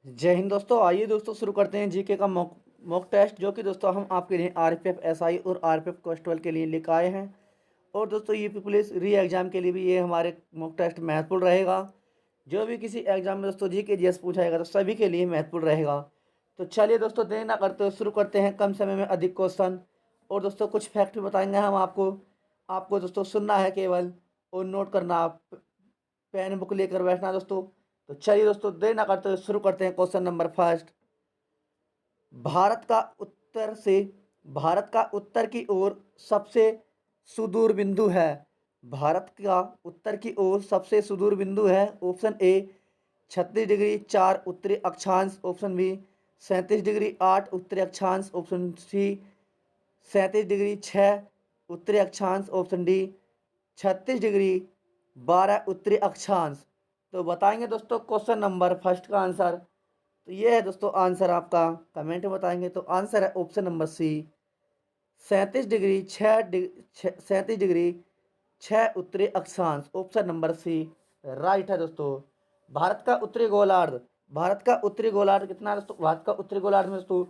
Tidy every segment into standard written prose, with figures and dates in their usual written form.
जय हिंद दोस्तों। आइए दोस्तों शुरू करते हैं जीके का मॉक टेस्ट, जो कि दोस्तों हम आपके लिए आरपीएफ एसआई और आरपीएफ कांस्टेबल के लिए लेकर आए हैं। और दोस्तों यूपी पुलिस री एग्जाम के लिए भी ये हमारे मॉक टेस्ट महत्वपूर्ण रहेगा। जो भी किसी एग्जाम में दोस्तों जीके जीएस पूछाएगा तो सभी के लिए महत्वपूर्ण रहेगा। तो चलिए दोस्तों देर ना करते हुए शुरू करते हैं, कम समय में अधिक क्वेश्चन। और दोस्तों कुछ फैक्ट भी बताएंगे हम आपको। आपको दोस्तों सुनना है केवल और नोट करना, पेन बुक लेकर बैठना दोस्तों। तो चलिए दोस्तों देर ना करते हुए शुरू करते हैं। Question number first. भारत का उत्तर से भारत का उत्तर की ओर सबसे सुदूर बिंदु है। भारत का उत्तर की ओर सबसे सुदूर बिंदु है। ऑप्शन ए 36 डिग्री 4 उत्तरी अक्षांश, ऑप्शन बी 37 डिग्री 8 उत्तरी अक्षांश, ऑप्शन सी 37 डिग्री 6 उत्तरी अक्षांश, ऑप्शन डी 36 डिग्री 12 उत्तरी अक्षांश। तो बताएंगे दोस्तों क्वेश्चन नंबर फर्स्ट का आंसर। तो ये है दोस्तों आंसर आपका, कमेंट में बताएंगे। तो आंसर है ऑप्शन नंबर सी 37 डिग्री 6 उत्तरी अक्षांश, ऑप्शन नंबर सी राइट है दोस्तों। भारत का उत्तरी गोलार्ध भारत का उत्तरी गोलार्ध कितना है दोस्तों? भारत का उत्तरी गोलार्ध में दोस्तों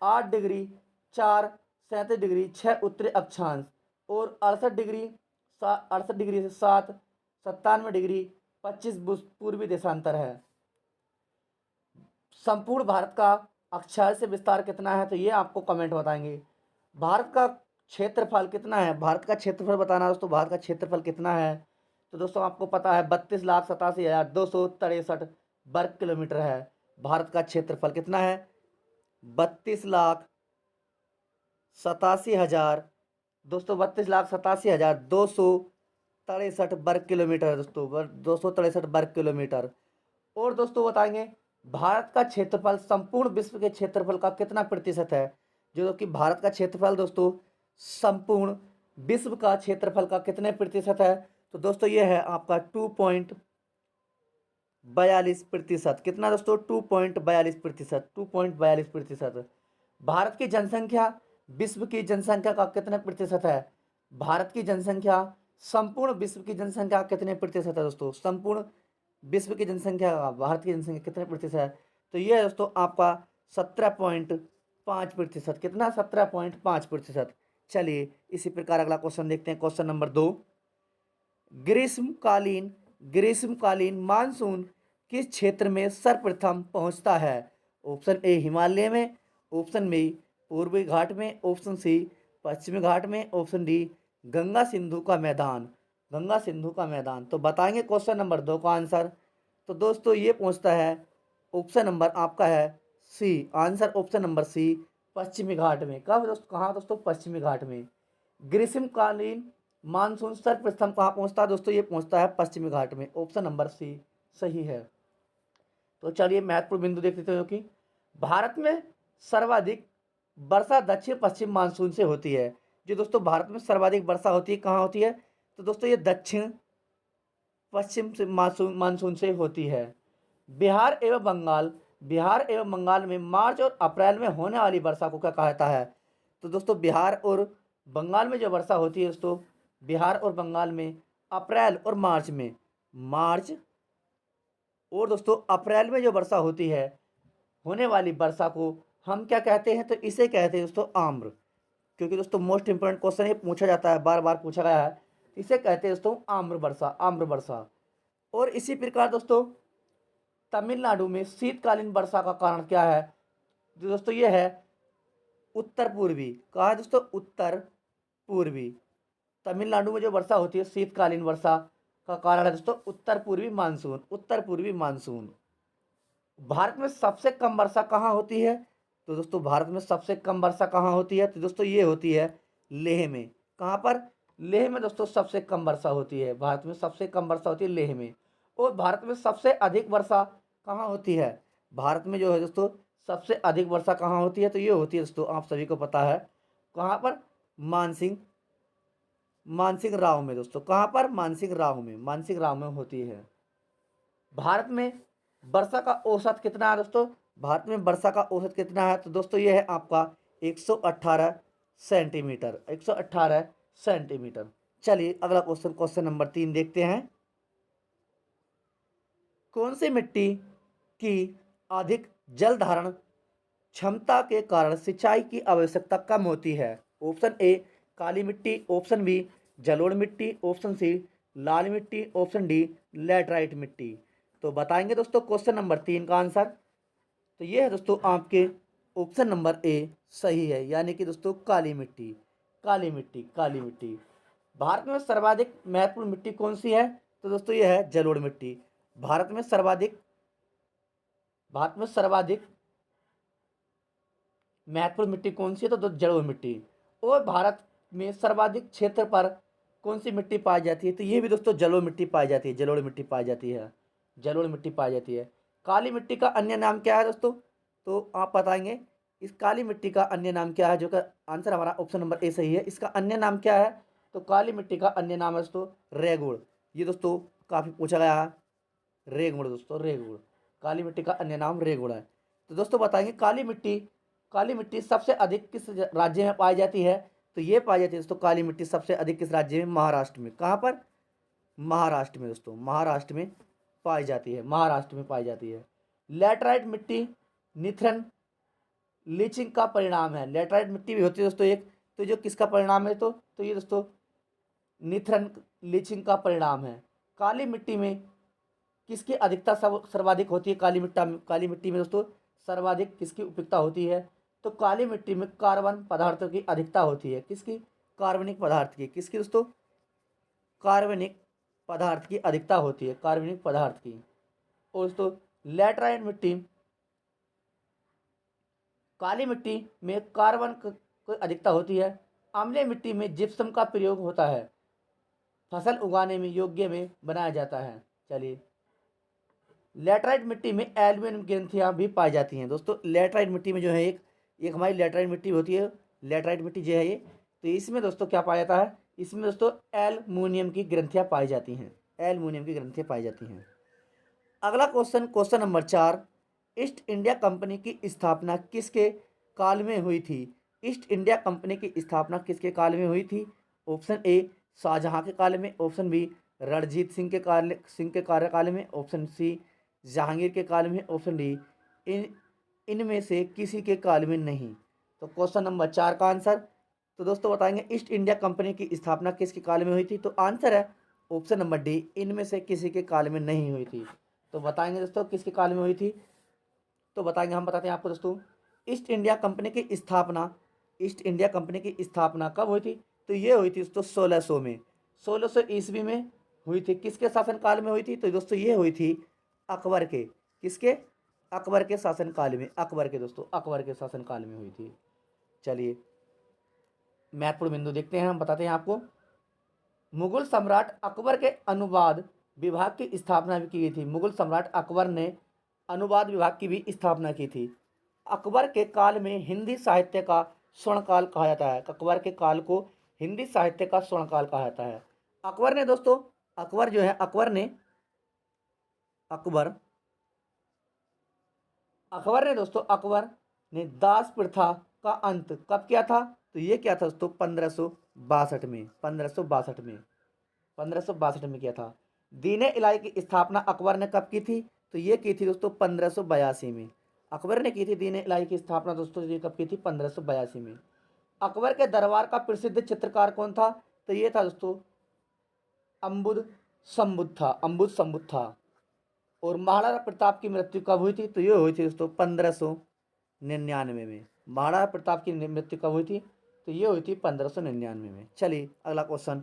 8 डिग्री 4 37 डिग्री 6 उत्तरी अक्षांश और 68 डिग्री से 7 97 डिग्री 25 पूर्वी देशांतर है। संपूर्ण भारत का अक्षांश से विस्तार कितना है? तो ये आपको कमेंट बताएंगे। भारत का क्षेत्रफल कितना है? भारत का क्षेत्रफल बताना दोस्तों। भारत का क्षेत्रफल कितना है? तो दोस्तों आपको पता है 32,87,263 वर्ग किलोमीटर है। भारत का क्षेत्रफल कितना है? 32,87,000 दोस्तों 32,87,263 वर्ग किलोमीटर है दोस्तों, 263 वर्ग किलोमीटर। और दोस्तों बताएंगे भारत का क्षेत्रफल संपूर्ण विश्व के क्षेत्रफल का कितना प्रतिशत है? जो कि भारत का क्षेत्रफल दोस्तों संपूर्ण विश्व का क्षेत्रफल का कितने प्रतिशत है? तो दोस्तों ये है आपका 2.42%। कितना दोस्तों? 2.42%, 2.42%। भारत की जनसंख्या विश्व की जनसंख्या का कितने प्रतिशत है? भारत की जनसंख्या संपूर्ण विश्व की जनसंख्या कितने प्रतिशत है दोस्तों? संपूर्ण विश्व की जनसंख्या का भारत की जनसंख्या कितने प्रतिशत है? तो ये है दोस्तों आपका 17.5%। कितना? 17.5%। चलिए इसी प्रकार अगला क्वेश्चन देखते हैं। Question number 2। ग्रीष्मकालीन ग्रीष्मकालीन मानसून किस क्षेत्र में सर्वप्रथम पहुंचता है? ऑप्शन ए हिमालय में, ऑप्शन बी पूर्वी घाट में, ऑप्शन सी पश्चिमी घाट में, ऑप्शन डी गंगा सिंधु का मैदान। गंगा सिंधु का मैदान। तो बताएंगे क्वेश्चन नंबर 2 का आंसर। तो दोस्तों ये पहुंचता है, ऑप्शन नंबर आपका है सी। आंसर ऑप्शन नंबर सी पश्चिमी घाट में। कब दोस्तों? कहाँ दोस्तों? पश्चिमी घाट में। ग्रीष्मकालीन मानसून सर्वप्रथम कहाँ पहुंचता है दोस्तों? ये पहुंचता है पश्चिमी घाट में। ऑप्शन नंबर सी सही है। तो चलिए महत्वपूर्ण बिंदु देख लेते हैं कि भारत में सर्वाधिक वर्षा दक्षिण पश्चिम मानसून से होती है। जो दोस्तों भारत में सर्वाधिक वर्षा होती है कहाँ होती है? तो दोस्तों ये दक्षिण पश्चिम से मानसून से होती है। बिहार एवं बंगाल में मार्च और अप्रैल में होने वाली वर्षा को क्या कहता है? तो दोस्तों बिहार और बंगाल में जो वर्षा होती है दोस्तों, बिहार और बंगाल में अप्रैल और मार्च और दोस्तों अप्रैल में जो वर्षा होती है, होने वाली वर्षा को हम क्या कहते हैं? तो इसे कहते हैं दोस्तों आम्र। क्योंकि दोस्तों मोस्ट इंपोर्टेंट क्वेश्चन ये पूछा जाता है, बार बार पूछा गया है। इसे कहते हैं दोस्तों आम्र वर्षा, आम्र वर्षा। और इसी प्रकार दोस्तों तमिलनाडु में शीतकालीन वर्षा का कारण क्या है? जो दोस्तों ये है उत्तर पूर्वी। कहा है दोस्तों? उत्तर पूर्वी। तमिलनाडु में जो वर्षा होती है शीतकालीन वर्षा का कारण है दोस्तों उत्तर पूर्वी मानसून, उत्तर पूर्वी मानसून। भारत में सबसे कम वर्षा कहाँ होती है? तो दोस्तों भारत में सबसे कम वर्षा कहाँ होती है? तो दोस्तों ये होती है लेह में। कहाँ पर? लेह में दोस्तों सबसे कम वर्षा होती है। भारत में सबसे कम वर्षा होती है लेह में। और भारत में सबसे अधिक वर्षा कहाँ होती है? भारत में जो है दोस्तों सबसे अधिक वर्षा कहाँ होती है? तो ये होती है दोस्तों, आप सभी को पता है कहाँ पर? मानसिंह मानसिंह राव में दोस्तों। कहाँ पर? मानसिंह राव में होती है। भारत में वर्षा का औसत कितना है दोस्तों? भारत में वर्षा का औसत कितना है? तो दोस्तों ये है आपका 118 सेंटीमीटर, 118 सेंटीमीटर। चलिए अगला क्वेश्चन, क्वेश्चन नंबर 3 देखते हैं। कौन सी मिट्टी की अधिक जल धारण क्षमता के कारण सिंचाई की आवश्यकता कम होती है? ऑप्शन ए काली मिट्टी, ऑप्शन बी जलोढ़ मिट्टी, ऑप्शन सी लाल मिट्टी, ऑप्शन डी लैटराइट मिट्टी। तो बताएंगे दोस्तों क्वेश्चन नंबर 3 का आंसर। तो ये है दोस्तों आपके ऑप्शन नंबर ए सही है, यानी कि दोस्तों काली मिट्टी, काली मिट्टी, काली मिट्टी। भारत में सर्वाधिक महत्वपूर्ण मिट्टी कौन सी है? तो दोस्तों ये है जलोढ़ मिट्टी। भारत में सर्वाधिक महत्वपूर्ण मिट्टी कौन सी है? तो जलोढ़ मिट्टी। और भारत में सर्वाधिक क्षेत्र पर कौन सी मिट्टी पाई जाती है? तो ये भी दोस्तों जलोढ़ मिट्टी पाई जाती है, जलोढ़ मिट्टी पाई जाती है, जलोढ़ मिट्टी पाई जाती है। काली मिट्टी का अन्य नाम क्या है दोस्तों? तो आप बताएंगे इस काली मिट्टी का अन्य नाम क्या है, जो का आंसर हमारा ऑप्शन नंबर ए सही है। इसका अन्य नाम क्या है? तो काली मिट्टी का अन्य नाम है दोस्तों रेगुड़। ये दोस्तों काफ़ी पूछा गया है, रेगुड़ दोस्तों, रेगुड़। काली मिट्टी का अन्य नाम रेगुड़ है। तो दोस्तों बताएंगे काली मिट्टी सबसे अधिक किस राज्य में पाई जाती है? तो ये पाई जाती है दोस्तों काली मिट्टी सबसे अधिक किस राज्य में? महाराष्ट्र में। कहाँ पर? महाराष्ट्र में दोस्तों, महाराष्ट्र में पाई जाती है, महाराष्ट्र में पाई जाती है। लैटराइट मिट्टी निथरन लीचिंग का परिणाम है। लैटराइट मिट्टी भी होती है दोस्तों एक, तो जो किसका परिणाम है? तो ये दोस्तों निथरन लीचिंग का परिणाम है। काली मिट्टी में किसकी अधिकता सर्वाधिक होती है? काली मिट्टी में दोस्तों सर्वाधिक किसकी उपयुक्तता होती है? तो काली मिट्टी में कार्बन पदार्थों की अधिकता होती है। किसकी? कार्बनिक पदार्थ की। किसकी दोस्तों? कार्बनिक पदार्थ की अधिकता होती है, कार्बनिक पदार्थ की। और दोस्तों लैटराइट मिट्टी, काली मिट्टी में कार्बन की अधिकता होती है। अम्लीय मिट्टी में जिप्सम का प्रयोग होता है, फसल उगाने में योग्य में बनाया जाता है। चलिए, लैटराइट मिट्टी में एल्यूमिनियम ग्रंथियाँ भी पाई जाती हैं। दोस्तों लैटराइट मिट्टी में जो है एक हमारी लैटराइट मिट्टी होती है, लैटराइट मिट्टी जो है ये, तो इसमें दोस्तों क्या पाया जाता है? इसमें दोस्तों एल्युमिनियम की ग्रंथियाँ पाई जाती हैं, एल्युमिनियम की ग्रंथियाँ पाई जाती हैं। अगला question, question number 4, east India company की स्थापना किसके काल में हुई थी? ईस्ट इंडिया कंपनी की स्थापना किसके काल में हुई थी? ऑप्शन ए शाहजहां के काल में, ऑप्शन बी रणजीत सिंह के कार्यकाल में, ऑप्शन सी जहांगीर के काल में, ऑप्शन डी इन इनमें से किसी के काल में नहीं। तो क्वेश्चन नंबर 4 का आंसर, तो दोस्तों बताएंगे ईस्ट इंडिया कंपनी की स्थापना किसके काल में हुई थी? तो आंसर है ऑप्शन नंबर डी, इनमें से किसी के काल में नहीं हुई थी। तो बताएंगे दोस्तों किसके काल में हुई थी? तो बताएंगे, हम बताते हैं आपको दोस्तों। ईस्ट इंडिया कंपनी की स्थापना, ईस्ट इंडिया कंपनी की स्थापना कब हुई थी? तो ये हुई थी दोस्तों 1600 में, 1600 ईस्वी में हुई थी। किसके शासनकाल में हुई थी? तो दोस्तों ये हुई थी अकबर के, किसके? अकबर के शासनकाल में, अकबर के दोस्तों, अकबर के शासनकाल में हुई थी। चलिए महत्वपूर्ण बिंदु देखते हैं, हम बताते हैं आपको। मुगल सम्राट अकबर के अनुवाद विभाग की स्थापना भी की गई थी। मुगल सम्राट अकबर ने अनुवाद विभाग की भी स्थापना की थी। अकबर के काल में हिंदी साहित्य का स्वर्णकाल कहा जाता है। अकबर के काल को हिंदी साहित्य का स्वर्णकाल कहा जाता है। अकबर ने दोस्तों, अकबर जो है, अकबर ने दास प्रथा का अंत कब किया था? तो ये क्या था दोस्तों 1562 में, 1562 में किया था। दीन इलाही की स्थापना अकबर ने कब की थी? तो ये की थी दोस्तों 1582 में। अकबर ने की थी दीन इलाही की स्थापना दोस्तों, ये कब की थी? 1582 में। अकबर के दरबार का प्रसिद्ध चित्रकार कौन था? तो ये था दोस्तों अम्बुद संबुद्ध था। और महाराणा प्रताप की मृत्यु कब हुई थी? तो ये हुई थी दोस्तों 1599 में। महाराणा प्रताप की मृत्यु कब हुई थी? तो ये हुई थी 1599 में। चलिए अगला क्वेश्चन,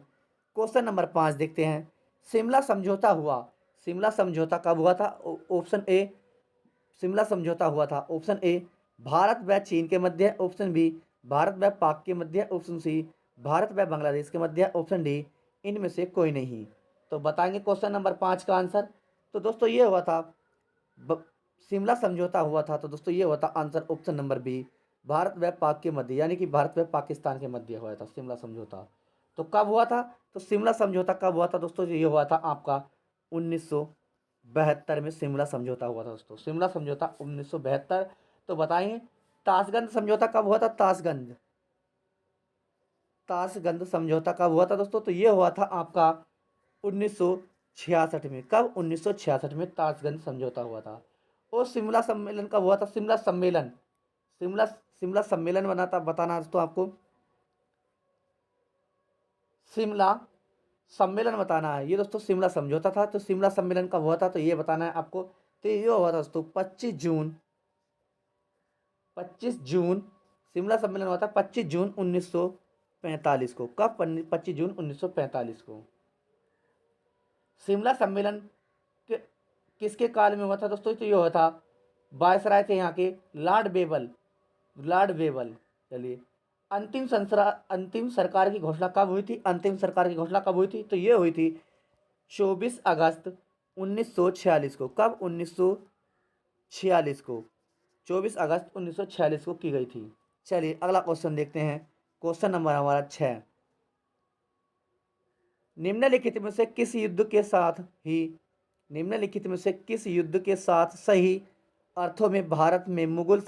क्वेश्चन नंबर 5 देखते हैं। शिमला समझौता हुआ, शिमला समझौता कब हुआ था? ऑप्शन ए शिमला समझौता हुआ था, ऑप्शन ए भारत व चीन के मध्य, ऑप्शन बी भारत व पाक के मध्य, ऑप्शन सी भारत व बांग्लादेश के मध्य, ऑप्शन डी इनमें से कोई नहीं। तो बताएंगे क्वेश्चन नंबर 5 का आंसर। तो दोस्तों ये हुआ था शिमला समझौता हुआ था, तो दोस्तों ये हुआ था answer option number B, Bharat व पाक के मध्य, यानी कि भारत व पाकिस्तान के मध्य हुआ था शिमला समझौता। तो कब हुआ था? तो शिमला समझौता कब हुआ था दोस्तों? ये हुआ था आपका 1972 में शिमला समझौता हुआ था दोस्तों, शिमला समझौता 1972। तो बताएंगे ताशगंज समझौता कब हुआ था? ताशगंज समझौता कब हुआ था दोस्तों? तो ये हुआ था आपका 1966 में। कब? 1966 में ताशगंज समझौता हुआ था। और शिमला सम्मेलन कब हुआ था? शिमला सम्मेलन, शिमला शिमला सम्मेलन बताना दोस्तों आपको, शिमला सम्मेलन बताना है। ये दोस्तों शिमला समझौता था, तो शिमला सम्मेलन कब हुआ था तो ये बताना है आपको। तो ये हुआ था दोस्तों 25 जून, 25 जून शिमला सम्मेलन हुआ था 25 जून 1945 को। कब? 25 जून 1945 को। शिमला सम्मेलन के किसके काल में हुआ था दोस्तों? तो ये हुआ था, वायसराय थे यहाँ के लॉर्ड बेबल, लॉर्ड बेबल। चलिए, अंतिम सरकार की घोषणा कब हुई थी? अंतिम सरकार की घोषणा कब हुई थी? तो ये हुई थी 24 अगस्त 1946 को। कब? 1946 को, 24 अगस्त 1946 को की गई थी। चलिए अगला क्वेश्चन देखते हैं, क्वेश्चन नंबर हमारा 6। निम्नलिखित में से किस युद्ध के साथ ही निम्नलिखित में से किस युद्ध के साथ सही अर्थों में भारत में मुगल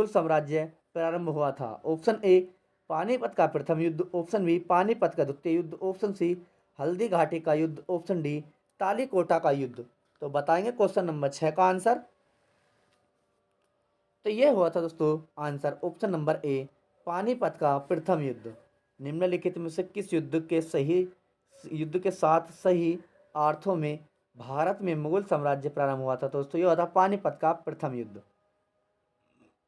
साम्राज्य प्रारंभ हुआ था? ऑप्शन ए पानीपत का प्रथम युद्ध, ऑप्शन बी पानीपत का द्वितीय युद्ध, ऑप्शन सी हल्दी घाटी का युद्ध, ऑप्शन डी तालीकोटा का युद्ध। तो बताएंगे क्वेश्चन नंबर 6 का आंसर। तो ये हुआ था दोस्तों आंसर ऑप्शन नंबर ए पानीपत का प्रथम युद्ध। निम्नलिखित में से किस युद्ध के साथ सही अर्थों में भारत में मुगल साम्राज्य प्रारंभ हुआ था? तो दोस्तों ये हुआ था पानीपत का प्रथम युद्ध।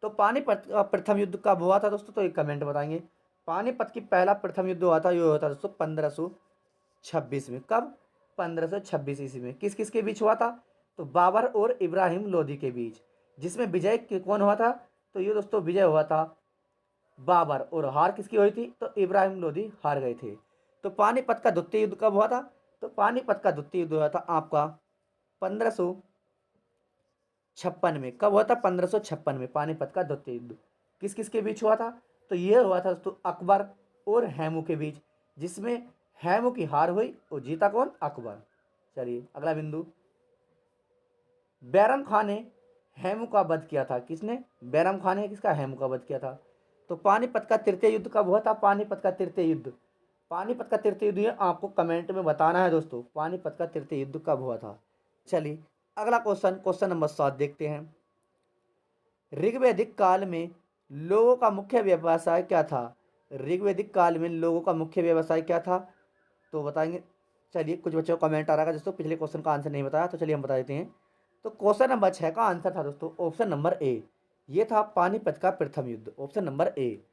तो पानीपत का प्रथम युद्ध कब हुआ था दोस्तों? तो एक कमेंट बताएंगे। पानीपत की पहला प्रथम युद्ध हुआ था, ये हुआ था दोस्तों 1526 में। कब? 1526 ईस्वी में। किस किस के बीच हुआ था? तो बाबर और इब्राहिम लोदी के बीच। जिसमें विजय कौन हुआ था? तो ये दोस्तों विजय हुआ था बाबर, और हार किसकी हुई थी? तो इब्राहिम लोदी हार गए थे। तो पानीपत का द्वितीय युद्ध कब हुआ था? तो पानीपत का द्वितीय युद्ध हुआ था आपका 1556 में। कब हुआ था? 1556 में पानीपत का द्वितीय युद्ध किस किस के बीच हुआ था? तो ये हुआ था दोस्तों अकबर और हैमू के बीच, जिसमें हैमू की हार हुई और जीता कौन? अकबर। चलिए अगला बिंदु, बैरम खान ने हैमू का वध किया था। किसने? बैरम खान ने किसका? हैमू का वध किया था। तो पानीपत का तृतीय युद्ध कब हुआ था? पानीपत का तृतीय युद्ध, पानीपत का तृतीय युद्ध ये आपको कमेंट में बताना है दोस्तों, पानीपत का तृतीय युद्ध कब हुआ था। चलिए अगला क्वेश्चन, क्वेश्चन नंबर 7 देखते हैं। ऋग्वैदिक काल में लोगों का मुख्य व्यवसाय क्या था? ऋग्वैदिक काल में लोगों का मुख्य व्यवसाय क्या था? तो बताएंगे। चलिए कुछ बच्चों को कमेंट आ रहा है दोस्तों, पिछले क्वेश्चन का आंसर नहीं बताया, तो चलिए हम बता देते हैं। तो क्वेश्चन नंबर 6 का आंसर था दोस्तों ऑप्शन नंबर ए, ये था पानीपत का प्रथम युद्ध। ऑप्शन नंबर ए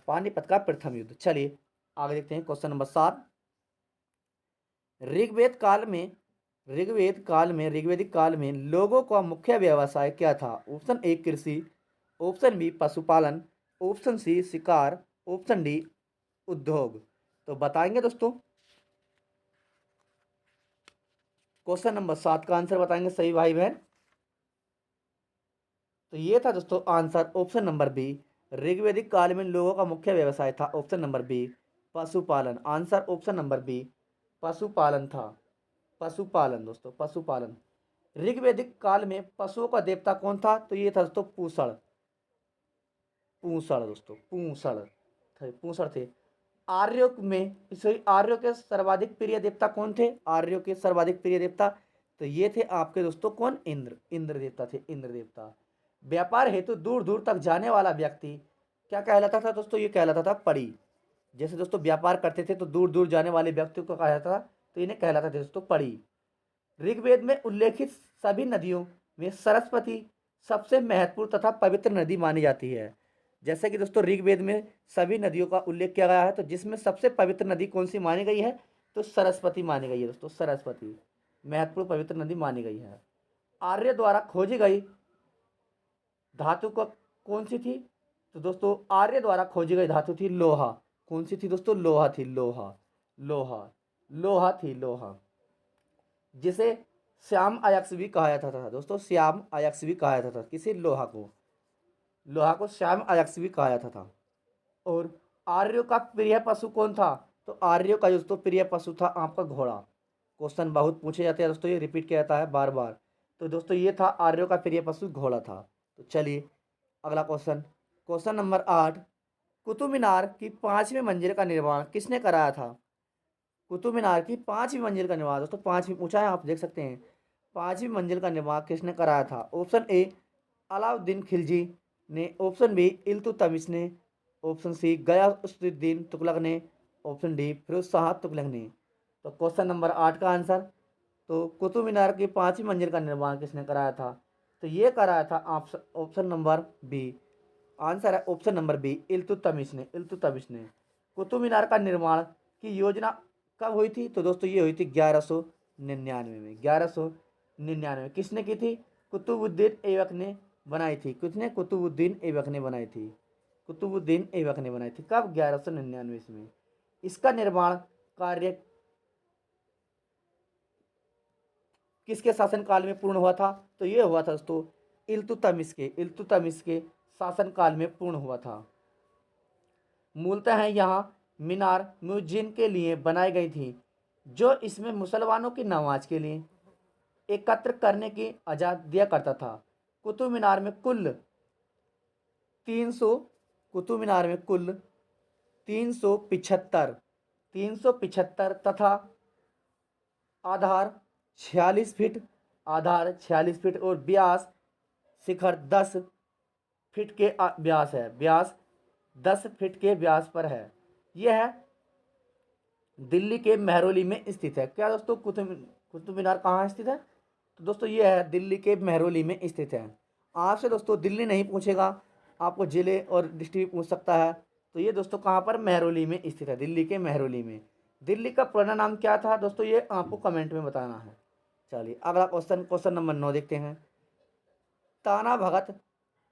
पानीपत का प्रथम युद्ध। चलिए आगे देखते हैं क्वेश्चन नंबर 7। ऋग्वेद काल में ऋग्वैदिक काल में लोगों का मुख्य व्यवसाय क्या था? ऑप्शन ए कृषि, ऑप्शन बी पशुपालन, ऑप्शन सी शिकार, ऑप्शन डी उद्योग। तो बताएंगे दोस्तों, क्वेश्चन नंबर 7 का आंसर बताएंगे सही भाई बहन। तो ये था दोस्तों आंसर ऑप्शन नंबर बी, ऋग्वैदिक काल में लोगों का मुख्य व्यवसाय था ऑप्शन नंबर बी पशुपालन। आंसर ऑप्शन नंबर बी पशुपालन था, पशुपालन दोस्तों, पशुपालन। ऋग्वैदिक काल में पशुओं का देवता कौन था? तो ये था दोस्तों पूषण, पूषण दोस्तों, पूषण थे। आर्यों में सॉरी आर्यों के सर्वाधिक प्रिय देवता कौन थे? आर्यों के सर्वाधिक प्रिय देवता तो ये थे आपके दोस्तों कौन? इंद्र देवता थे, इंद्र देवता। व्यापार हेतु दूर दूर तक जाने वाला व्यक्ति क्या कहलाता था दोस्तों? ये कहलाता था पड़ी। जैसे दोस्तों व्यापार करते थे तो दूर दूर जाने वाले व्यक्ति को कहा जाता था, तो इन्हें कहलाता था दोस्तों पड़ी। ऋग्वेद में उल्लेखित सभी नदियों में सरस्वती सबसे महत्वपूर्ण तथा पवित्र नदी मानी जाती है। जैसे कि दोस्तों ऋग्वेद में सभी नदियों का उल्लेख किया गया है, तो जिसमें सबसे पवित्र नदी कौन सी मानी गई है? तो सरस्वती मानी गई है दोस्तों, सरस्वती महत्वपूर्ण पवित्र नदी मानी गई है। आर्य द्वारा खोजी गई धातु को कौन सी थी? तो दोस्तों आर्य द्वारा खोजी गई धातु थी लोहा। कौन सी थी दोस्तों? लोहा थी, लोहा, लोहा, लोहा थी, लोहा, जिसे श्याम अयस्क भी कहा जाता था दोस्तों, श्याम अयस्क भी कहा जाता था। किसी लोहा को श्याम अयस्क भी कहा जाता था। और आर्यों का प्रिय पशु कौन था? तो आर्यों का दोस्तों प्रिय पशु था आपका घोड़ा। क्वेश्चन बहुत पूछे जाते हैं दोस्तों, ये रिपीट किया जाता है बार बार। तो दोस्तों ये था आर्यों का प्रिय पशु घोड़ा था। तो चलिए अगला question, question number 8। Qutub Minar की 5वीं मंजिल का निर्माण किसने कराया था? कुतुब मीनार की 5वीं मंजिल का निर्माण दोस्तों, 5वीं ऊंचा है आप देख सकते हैं, 5वीं मंजिल का निर्माण किसने कराया था? ऑप्शन ए अलाउद्दीन खिलजी ने, ऑप्शन बी इल्तुतमिश ने, ऑप्शन सी गयासुद्दीन तुगलक ने, ऑप्शन डी फिरोज शाह तुगलक ने। तो क्वेश्चन नंबर 8 का आंसर, तो कुतुब मीनार की 5वीं मंजिल का निर्माण किसने कराया था? तो ये कराया था ऑप्शन नंबर बी। आंसर है ऑप्शन नंबर बी, इल्तुतमिश ने, इल्तुतमिश ने। कुतुब मीनार का निर्माण की योजना कब हुई थी? तो दोस्तों ये हुई थी 1199 में। 1199 किसने की थी? कुतुबुद्दीन ऐबक ने बनाई थी। किसने? कुतुबुद्दीन ऐबक ने बनाई थी। कुतुबुद्दीन ऐबक ने बनाई थी। कब? 1199 में। इसका निर्माण कार्य किसके शासनकाल में पूर्ण हुआ था? तो ये हुआ था दोस्तों इल्तुतमिश के शासनकाल में पूर्ण हुआ था। मूलतः यहाँ मीनार म्यूजियम के लिए बनाई गई थी, जो इसमें मुसलमानों की नमाज के लिए एकत्र करने की इजाज़त दिया करता था। कुतुब मीनार में कुल 300 कुतुब मीनार में कुल 375 तथा आधार 46 फीट और व्यास शिखर 10 फीट के व्यास है। व्यास 10 फीट के व्यास पर है। यह दिल्ली के मेहरौली में स्थित है। क्या दोस्तों? कुतुब मीनार कहाँ स्थित है? तो दोस्तों ये है दिल्ली के मेहरौली में स्थित है। आपसे दोस्तों दिल्ली नहीं पूछेगा, आपको जिले और डिस्ट्रिक्ट पूछ सकता है। तो ये दोस्तों कहाँ पर? मेहरौली में स्थित है, दिल्ली के मेहरौली में। दिल्ली का पुराना नाम क्या था दोस्तों? ये आपको कमेंट में बताना है। चलिए अगला क्वेश्चन नंबर 9 देखते हैं। ताना भगत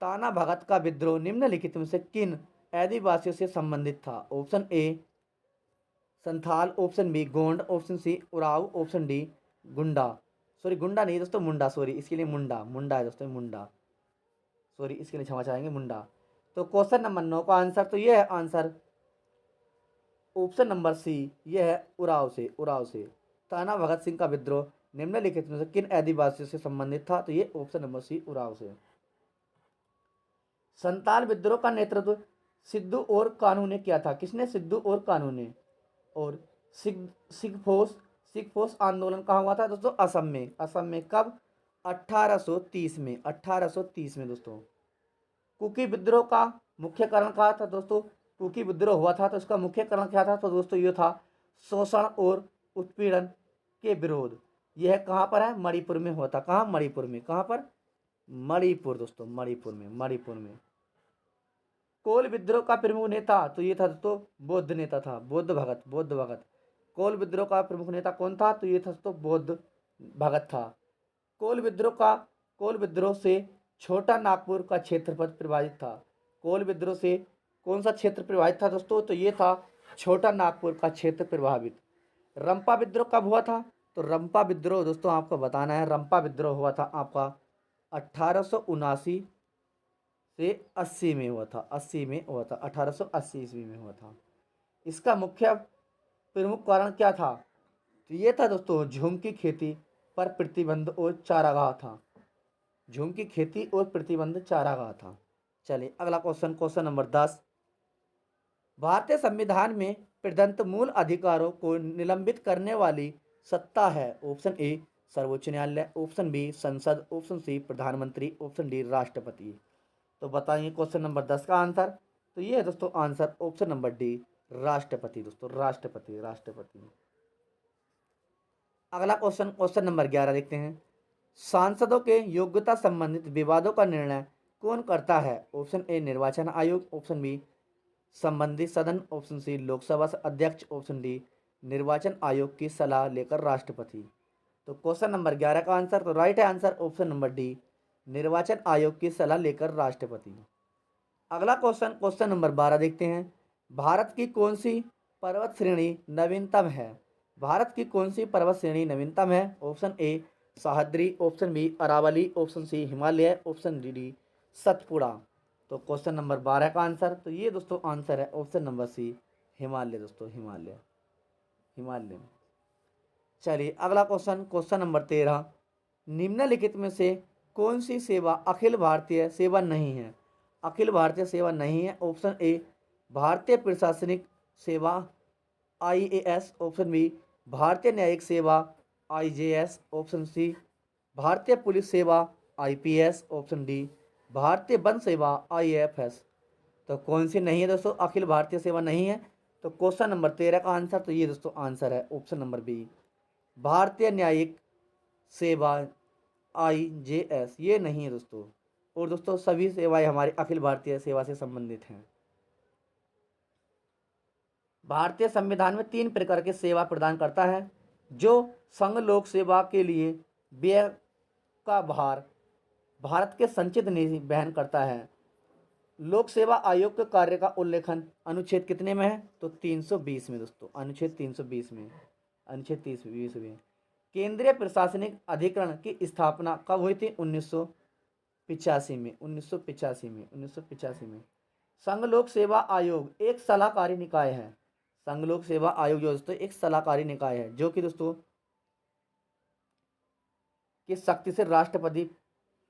ताना भगत का विद्रोह निम्नलिखित में से किन आदिवासियों से संबंधित था? Option A Santhal, option B Gond, option C Oraon, option D गुंडा। सॉरी गुंडा नहीं दोस्तों, मुंडा। सॉरी इसके लिए मुंडा है दोस्तों, मुंडा। सॉरी इसके लिए क्षमा चाहेंगे, मुंडा। तो क्वेश्चन नंबर 9 का आंसर, तो ये है आंसर ऑप्शन नंबर सी, ये है उराव से। ताना भगत सिंह का विद्रोह निम्नलिखित में से किन आदिवासियों से संबंधित था? तो ये ऑप्शन नंबर सी, उराव से। संताल विद्रोह का नेतृत्व सिद्धू और कान्हू ने किया था। किसने? सिद्धू और कान्हू ने। और सिखफोस आंदोलन कहाँ हुआ था दोस्तों? असम में। कब? 1830 में। 1830 में दोस्तों। कुकी विद्रोह का मुख्य कारण क्या था दोस्तों? कुकी विद्रोह हुआ था तो इसका मुख्य कारण क्या था? तो दोस्तों ये था शोषण और उत्पीड़न के विरोध। यह कहाँ पर है? मणिपुर में हुआ था। कहाँ? मणिपुर में। कहाँ पर? मणिपुर दोस्तों, मणिपुर में। कोल विद्रोह का प्रमुख नेता, तो ये था दोस्तों बौद्ध नेता था, बौद्ध भगत। कोल विद्रोह का प्रमुख नेता कौन था? तो ये था दोस्तों बौद्ध भगत था। कोल विद्रोह से छोटा नागपुर का क्षेत्रफल प्रभावित था। कोल विद्रोह से कौन सा क्षेत्र प्रभावित था दोस्तों? तो ये था छोटा नागपुर का क्षेत्र प्रभावित। रंपा विद्रोह कब हुआ था? तो रंपा विद्रोह दोस्तों आपको बताना है। रंपा विद्रोह हुआ था आपका 1879 से 80 में हुआ था। 1880 ईस्वी में हुआ था। इसका मुख्य प्रमुख कारण क्या था? तो ये था दोस्तों झूम की खेती पर प्रतिबंध और चारागाह था। झूम की खेती और प्रतिबंध चारागाह था। चलिए अगला क्वेश्चन नंबर 10। भारतीय संविधान में प्रदत्त मूल अधिकारों को निलंबित करने वाली सत्ता है। ऑप्शन ए सर्वोच्च न्यायालय, ऑप्शन बी संसद, ऑप्शन सी प्रधानमंत्री, ऑप्शन डी राष्ट्रपति। तो बताइए क्वेश्चन नंबर 10 का आंसर। तो ये है दोस्तों आंसर ऑप्शन नंबर डी, राष्ट्रपति दोस्तों, राष्ट्रपति। अगला क्वेश्चन नंबर 11 देखते हैं। सांसदों के योग्यता संबंधित विवादों का निर्णय कौन करता है? ऑप्शन ए निर्वाचन आयोग, ऑप्शन बी संबंधित सदन, ऑप्शन सी लोकसभा अध्यक्ष, ऑप्शन डी निर्वाचन आयोग की सलाह लेकर राष्ट्रपति। तो क्वेश्चन नंबर 11 का आंसर, तो राइट है आंसर ऑप्शन नंबर डी, निर्वाचन आयोग की सलाह लेकर राष्ट्रपति। अगला क्वेश्चन नंबर 12 देखते हैं। भारत की कौन सी पर्वत श्रेणी नवीनतम है? भारत की कौन सी पर्वत श्रेणी नवीनतम है? Option A Sahyadri, option B Aravalli, option C Himalaya, option D Satpura. तो क्वेश्चन नंबर 12 का आंसर, तो ये दोस्तों आंसर है ऑप्शन नंबर सी, हिमालय दोस्तों, हिमालय। चलिए अगला क्वेश्चन नंबर 13। निम्नलिखित में से कौन सी सेवा अखिल भारतीय सेवा नहीं है? अखिल भारतीय सेवा नहीं है। ऑप्शन ए भारतीय प्रशासनिक सेवा IAS, ऑप्शन बी भारतीय न्यायिक सेवा IJS, ऑप्शन सी भारतीय पुलिस सेवा आईपीएस, ऑप्शन डी भारतीय वन सेवा आईएफएस। तो कौन सी नहीं है दोस्तों, अखिल भारतीय सेवा नहीं है। तो क्वेश्चन नंबर 13 का आंसर तो ये दोस्तों आंसर है ऑप्शन नंबर बी भारतीय न्यायिक सेवा आईजेएस, ये नहीं है दोस्तों। और दोस्तों सभी सेवाएं हमारी अखिल भारतीय सेवा से संबंधित हैं। भारतीय संविधान में 3 प्रकार की सेवा प्रदान करता है जो संघ लोक सेवा के लिए व्यय का भार भारत के संचित निधि वहन करता है। लोक सेवा आयोग के कार्य का उल्लेखन अनुच्छेद कितने में है, तो 320 में दोस्तों, अनुच्छेद 320 में, अनुच्छेद 320 में। केंद्रीय प्रशासनिक अधिकरण की स्थापना कब हुई थी, 1985 में, 1985 में। संघ लोक सेवा आयोग एक सलाहकारी निकाय है। संघ लोक सेवा आयोग जो दोस्तों एक सलाहकारी निकाय है जो कि दोस्तों की शक्ति से राष्ट्रपति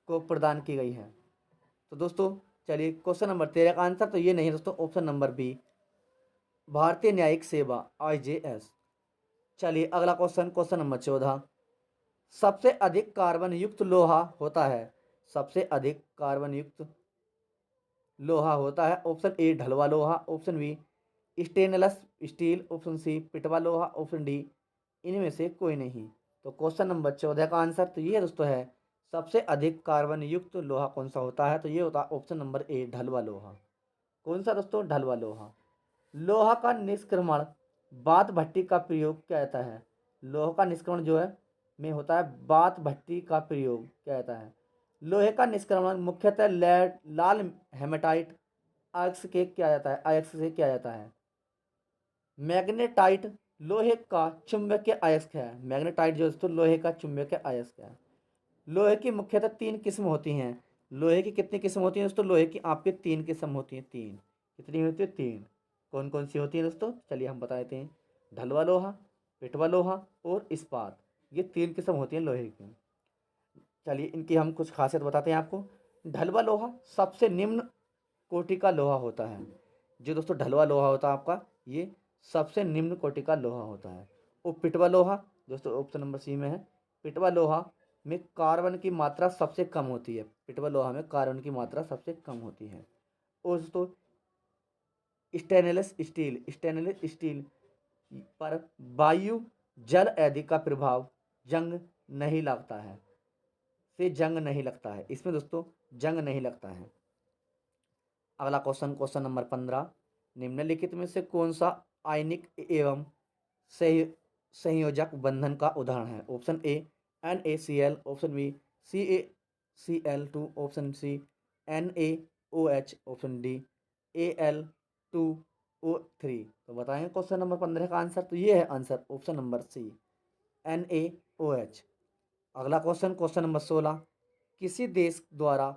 को प्रदान की गई है। तो दोस्तों चलिए क्वेश्चन नंबर 13 का आंसर तो ये नहीं दोस्तों, ऑप्शन नंबर बी भारतीय न्यायिक सेवा आईजेएस। चलिए अगला क्वेश्चन, क्वेश्चन नंबर 14। सबसे अधिक कार्बन युक्त लोहा होता है, सबसे अधिक कार्बन युक्त लोहा होता है, ऑप्शन ए ढलवा लोहा, option B stainless steel, option C पिटवा लोहा, ऑप्शन डी इनमें से कोई नहीं। तो क्वेश्चन नंबर 14 का आंसर तो ये दोस्तों है सबसे अधिक कार्बन युक्त लोहा कौन सा होता है, तो ये होता है ऑप्शन नंबर ए ढलवा लोहा। कौन सा दोस्तों, ढलवा लोहा। लोहा का निष्क्रमण बात भट्टी का प्रयोग क्या कहता है, लोहा का निष्क्रमण जो है में होता है बात भट्टी का प्रयोग क्या कहता है। लोहे का निष्क्रमण मुख्यतः लाल हेमेटाइट अयस्क के किया जाता है, अयस्क से किया जाता है। मैग्नेटाइट लोहे का चुंबकीय अयस्क है, मैग्नेटाइट जो दोस्तों लोहे का चुंबकीय अयस्क है। लोहे की मुख्यतः 3 किस्म होती हैं। लोहे की कितनी किस्म होती हैं दोस्तों, लोहे की आपके 3 किस्म होती हैं, 3। कितनी होती है, 3। कौन कौन सी होती है दोस्तों, चलिए हम बता देते हैं। ढलवा लोहा, पिटवा लोहा और इस्पात, ये 3 किस्म होती हैं लोहे की। चलिए इनकी हम कुछ खासियत बताते हैं आपको। ढलवा लोहा सबसे निम्न कोटि का लोहा होता है। जो दोस्तों ढलवा लोहा होता है आपका, ये सबसे निम्न कोटि का लोहा होता है। और पिटवा लोहा दोस्तों ऑप्शन नंबर सी में है। पिटवा लोहा में कार्बन की मात्रा सबसे कम होती है, पिटवा लोहा में कार्बन की मात्रा सबसे कम होती है। और दोस्तों स्टेनलेस स्टील पर वायु जल आदि का प्रभाव जंग नहीं लगता है, से जंग नहीं लगता है, इसमें दोस्तों जंग नहीं लगता है। अगला क्वेश्चन, क्वेश्चन नंबर 15। निम्नलिखित में से कौन सा आयनिक एवं संयोजक बंधन का उदाहरण है, option A NaCl, option B CaCl2, option C NaOH, option D Al2O3। तो बताएंगे क्वेश्चन नंबर 15 का आंसर, तो ये है answer option number C NaOH। अगला क्वेश्चन, क्वेश्चन नंबर 16। किसी देश द्वारा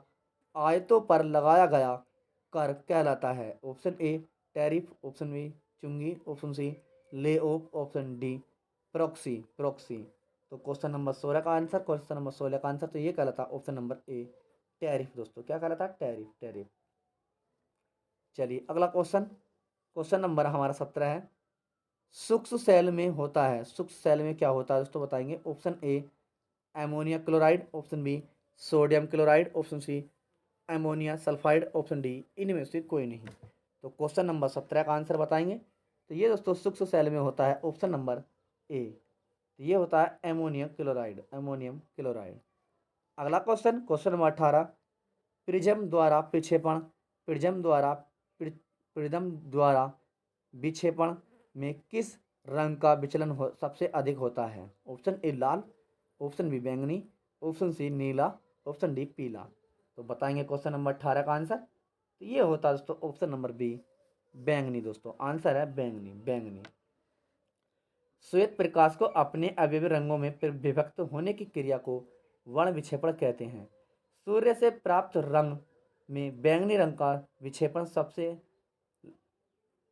आयतों पर लगाया गया कर कहलाता है, option A tariff, option B चुंगी, option C lay off, option D proxy proxy. तो क्वेश्चन नंबर 16 का आंसर, क्वेश्चन नंबर 16 का आंसर तो ये कहलाता है ऑप्शन नंबर ए टैरिफ दोस्तों, क्या कहलाता है, टैरिफ टैरिफ। चलिए अगला क्वेश्चन, क्वेश्चन नंबर हमारा 17 है। सूक्ष्म सेल में होता है, सूक्ष्म सेल में क्या होता है दोस्तों बताएंगे। Option A ammonia chloride, option B sodium chloride, option C ammonia sulphide, option D इनमें से कोई नहीं। तो क्वेश्चन नंबर 17 का आंसर बताएंगे, तो ये दोस्तों सूक्ष्म सेल में होता है ऑप्शन नंबर ए, तो ये होता है एमोनियम क्लोराइड, एमोनियम क्लोराइड। अगला क्वेश्चन, क्वेश्चन नंबर 18। प्रिज्म द्वारा विक्षेपण, प्रिज्म द्वारा प्रिज्म द्वारा विक्षेपण में किस रंग का विचलन सबसे अधिक होता है, ऑप्शन ए लाल, ऑप्शन बी बैंगनी, ऑप्शन सी नीला, ऑप्शन डी पीला। तो बताएंगे क्वेश्चन नंबर 18 का आंसर, तो ये होता है दोस्तों ऑप्शन नंबर बी बैंगनी दोस्तों, आंसर है बैंगनी बैंगनी। श्वेत प्रकाश को अपने अवयवी रंगों में विभक्त होने की क्रिया को वर्ण विक्षेपण कहते हैं। सूर्य से प्राप्त रंग में बैंगनी रंग का विक्षेपण सबसे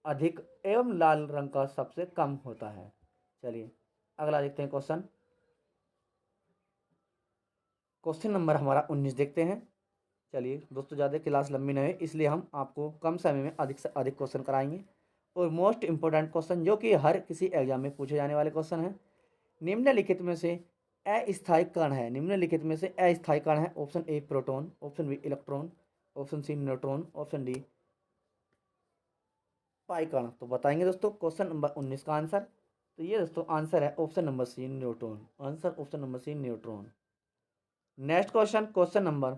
अधिक एवं लाल रंग का सबसे कम होता है। चलिए अगला देखते हैं क्वेश्चन, क्वेश्चन नंबर हमारा 19 देखते हैं। चलिए दोस्तों ज़्यादा क्लास लंबी नहीं है, इसलिए हम आपको कम समय में अधिक से अधिक क्वेश्चन कराएंगे। और मोस्ट इंपॉर्टेंट क्वेश्चन जो कि हर किसी एग्जाम में पूछे जाने वाले क्वेश्चन हैं। निम्नलिखित में से अस्थायी कण है? निम्नलिखित में से अस्थायी कण है? Option A proton, option B electron, option C neutron, option D pi कण। तो बताएंगे दोस्तों क्वेश्चन नंबर 19 का आंसर। तो ये दोस्तों आंसर है option number C neutron. Answer option number C neutron. Next question, question number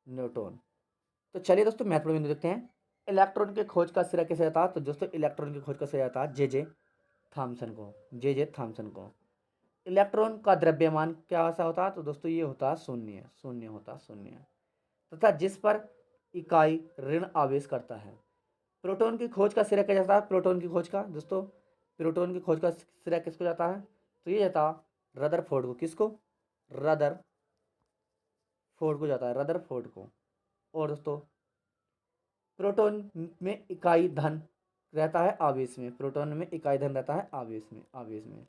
neutron. तो चलिए दोस्तों महत्वपूर्ण बिंदु देखते हैं। इलेक्ट्रॉन की खोज का श्रेय किसे जाता है? तो दोस्तों इलेक्ट्रॉन की खोज का श्रेय जाता है जे थॉमसन को। जे थॉमसन को। इलेक्ट्रॉन का द्रव्यमान क्या सा होता है? तो दोस्तों ये होता है शून्य, शून्य होता है, शून्य। तथा जिस पर इकाई ऋण आवेश करता है। प्रोटॉन की खोज का श्रेय क्या जाता है? प्रोटॉन की खोज का दोस्तों, प्रोटॉन की खोज का श्रेय किसको जाता है? तो ये जाता रदरफोर्ड को। किसको? रदरफोर्ड को जाता है, रदरफोर्ड को। और दोस्तों प्रोटॉन में इकाई धन रहता है आवेश में। प्रोटॉन में इकाई धन रहता है आवेश में, आवेश में।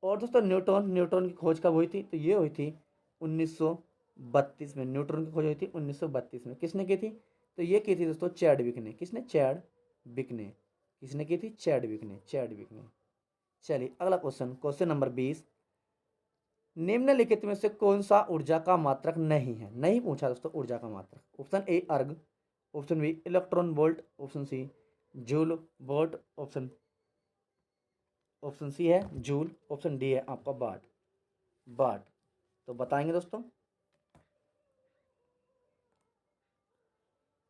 और दोस्तों न्यूट्रॉन, न्यूट्रॉन की खोज कब हुई थी? तो ये हुई थी 1932 में। न्यूट्रॉन की खोज हुई थी 1932 में। किसने की थी? तो ये की थी दोस्तों चैडविक ने। किसने? चैडविक ने। किसने की थी? चैडविक ने, चैडविक ने। चलिए अगला क्वेश्चन, क्वेश्चन नंबर 20। निम्नलिखित में से कौन सा ऊर्जा का मात्रक नहीं है? नहीं पूछा दोस्तों ऊर्जा का मात्रक। Option A erg, option B electron volt, option C joule volt, option C है जूल, ऑप्शन डी है आपका वाट। वाट। तो बताएंगे दोस्तों।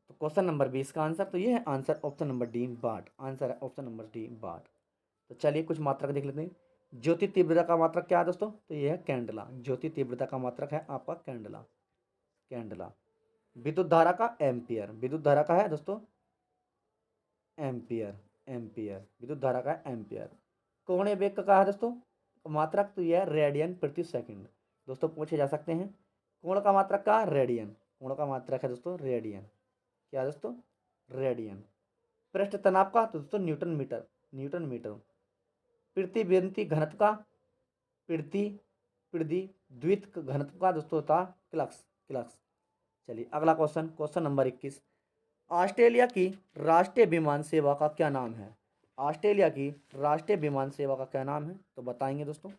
तो क्वेश्चन नंबर 20 का आंसर, तो ये है आंसर ऑप्शन नंबर डी वाट। आंसर है ऑप्शन नंबर डी वाट। तो चलिए कुछ मात्रक देख लेते हैं। ज्योति तीव्रता का मात्रक क्या है दोस्तों? तो ये है कैंडला। ज्योति तीव्रता का मात्रक है आपका कैंडला, कैंडला। विद्युत धारा का एम्पियर, विद्युत धारा का है दोस्तों एम्पियर, एम्पियर। विद्युत धारा का एम्पियर। कोणीय वेग का कहा है दोस्तों मात्रक? तो यह रेडियन प्रति सेकंड। दोस्तों पूछे जा सकते हैं। कोण का मात्रक का? रेडियन। कोण का मात्रक है दोस्तों रेडियन। क्या है दोस्तों? रेडियन। पृष्ठ तनाव का? तो दोस्तों न्यूटन मीटर, न्यूटन मीटर। प्रतिबिंबित घनत्व का? पृथ्वी पृथ्वी द्वित घनत्व का दोस्तों होता क्लक्स, क्लक्स। चलिए अगला क्वेश्चन, क्वेश्चन नंबर 21। ऑस्ट्रेलिया की राष्ट्रीय विमान सेवा का क्या नाम है? ऑस्ट्रेलिया की राष्ट्रीय विमान सेवा का क्या नाम है? तो बताएंगे दोस्तों।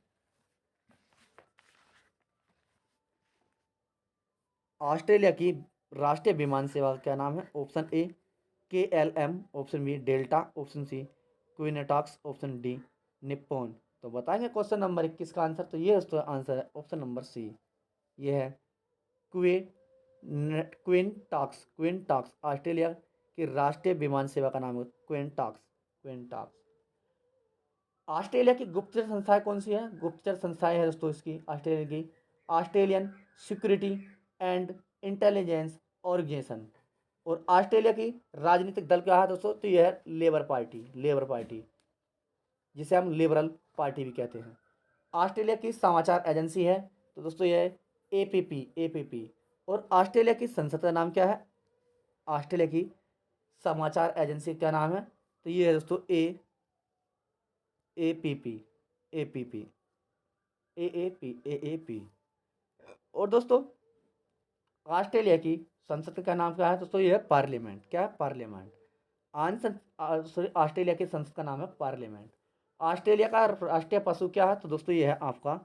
ऑस्ट्रेलिया की राष्ट्रीय विमान सेवा का क्या नाम है? Option A KLM, option B Delta, option C क्विनेटॉक्स, ऑप्शन डी निप्पॉन। तो बताएंगे क्वेश्चन नंबर 21 का आंसर। तो ये दोस्तों आंसर है ऑप्शन नंबर सी। ये है क्वे क्विनटॉक्स, क्विनटॉक्स। ऑस्ट्रेलिया की राष्ट्रीय विमान सेवा का नाम है क्विनटॉक्स, क्विनटॉक्स। ऑस्ट्रेलिया की गुप्तचर संस्थाएं कौन सी है? गुप्तचर संस्थाएं है दोस्तों इसकी ऑस्ट्रेलिया की Australian security and intelligence organisation. और ऑस्ट्रेलिया की राजनीतिक दल क्या है दोस्तों? तो यह है लेबर पार्टी, लेबर पार्टी, जिसे हम लिबरल पार्टी भी कहते हैं। ऑस्ट्रेलिया की समाचार एजेंसी है तो दोस्तों यह है APP, APP। और ऑस्ट्रेलिया की संसद का नाम क्या है? ऑस्ट्रेलिया की समाचार एजेंसी क्या नाम है? तो ये है दोस्तों APP, APP, AAP। और दोस्तों ऑस्ट्रेलिया की संसद का नाम क्या है दोस्तों? ये है पार्लियामेंट। क्या है? पार्लियामेंट। सॉरी, ऑस्ट्रेलिया की संसद का नाम है पार्लियामेंट। ऑस्ट्रेलिया का राष्ट्रीय पशु क्या है? तो दोस्तों ये है आपका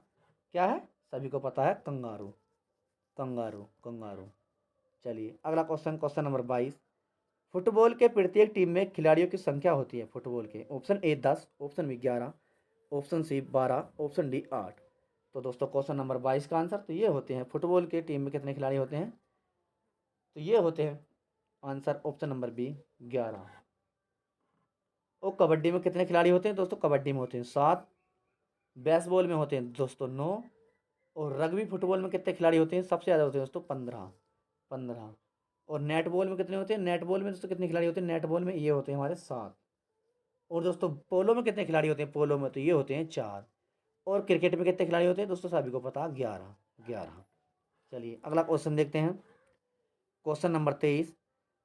क्या है? सभी को पता है कंगारू, कंगारू, कंगारू। चलिए अगला क्वेश्चन, क्वेश्चन नंबर 22। फुटबॉल के प्रत्येक टीम में खिलाड़ियों की संख्या होती है फुटबॉल के? Option A 10, option B 11, option C 12, option D 8। तो दोस्तों क्वेश्चन नंबर 22 का आंसर, तो ये होते हैं फुटबॉल के टीम में कितने खिलाड़ी होते हैं? तो ये होते हैं आंसर ऑप्शन नंबर बी 11। और कबड्डी में कितने खिलाड़ी होते हैं दोस्तों? कबड्डी में होते हैं 7, बेसबॉल में होते हैं दोस्तों 9, और रग्बी फुटबॉल में कितने खिलाड़ी होते हैं? सबसे ज़्यादा होते हैं दोस्तों 15, 15। और नेट बॉल में कितने होते हैं? नेट बॉल में दोस्तों कितने खिलाड़ी होते हैं? नेट बॉल में ये होते हैं हमारे 7। और दोस्तों पोलो में कितने खिलाड़ी होते हैं? पोलो में तो ये होते हैं 4। और क्रिकेट में कितने खिलाड़ी होते हैं दोस्तों? सभी को पता 11, 11। चलिए अगला क्वेश्चन देखते हैं, क्वेश्चन नंबर 23।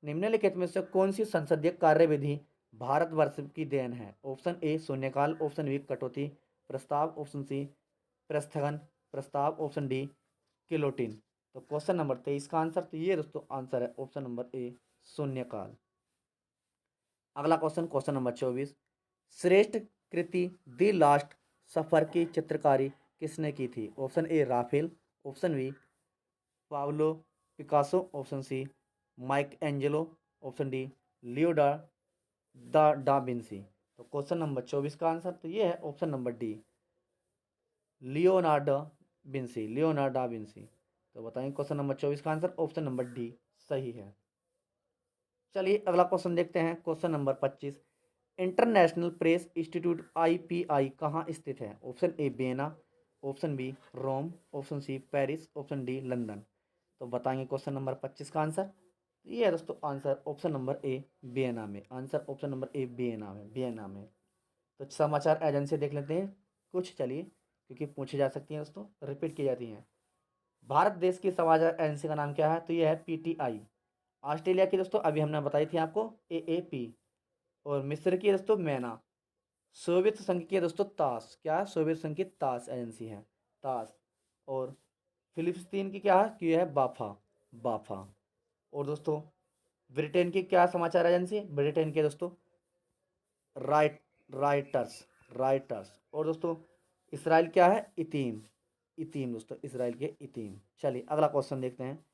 निम्नलिखित में से कौन सी संसदीय कार्यविधि भारतवर्ष की देन है? ऑप्शन ए शून्यकाल, ऑप्शन बी कटौती प्रस्ताव, ऑप्शन सी प्रस्थगन प्रस्ताव, ऑप्शन डी किलोटिन। तो क्वेश्चन नंबर 23 का आंसर, तो ये दोस्तों आंसर है ऑप्शन नंबर ए शून्यकाल। अगला क्वेश्चन, क्वेश्चन नंबर 24। श्रेष्ठ कृति द लास्ट सफ़र की चित्रकारी किसने की थी? Option A Raphael, option B Pablo Picasso, option C Michelangelo, option D Leonardo da Vinci. तो क्वेश्चन नंबर 24 का आंसर तो ये है option number D, Leonardo Vinci, Leonardo da Vinci. तो बताएं क्वेश्चन नंबर 24 का आंसर ऑप्शन नंबर डी सही है। चलिए अगला क्वेश्चन देखते हैं, question number 25। International press institute IPI कहाँ स्थित है? Option A Vienna, option B Rome, option C Paris, option D London. तो बताएंगे क्वेश्चन नंबर 25 का आंसर। ये है दोस्तों answer option number A Vienna में, answer option number A Vienna में, वियना में। तो समाचार एजेंसी देख लेते हैं कुछ, चलिए, क्योंकि पूछी जा सकती हैं दोस्तों, रिपीट की जाती हैं। भारत देश की समाचार एजेंसी का नाम क्या है? तो ये है PTI। ऑस्ट्रेलिया की दोस्तों अभी हमने बताई थी आपको AAP। और मिस्र की दोस्तों मैना। सोवियत संघ की दोस्तों तास, क्या है? सोवियत संघ की तास एजेंसी है, तास। और फिलिस्तीन की क्या है? कि है बाफा, बाफा। और दोस्तों ब्रिटेन की क्या समाचार एजेंसी? ब्रिटेन के दोस्तों राइट राइटर्स, राइटर्स। और दोस्तों इसराइल क्या है? इतीम, इतीम दोस्तों, इसराइल के इतीम। चलिए अगला क्वेश्चन देखते हैं,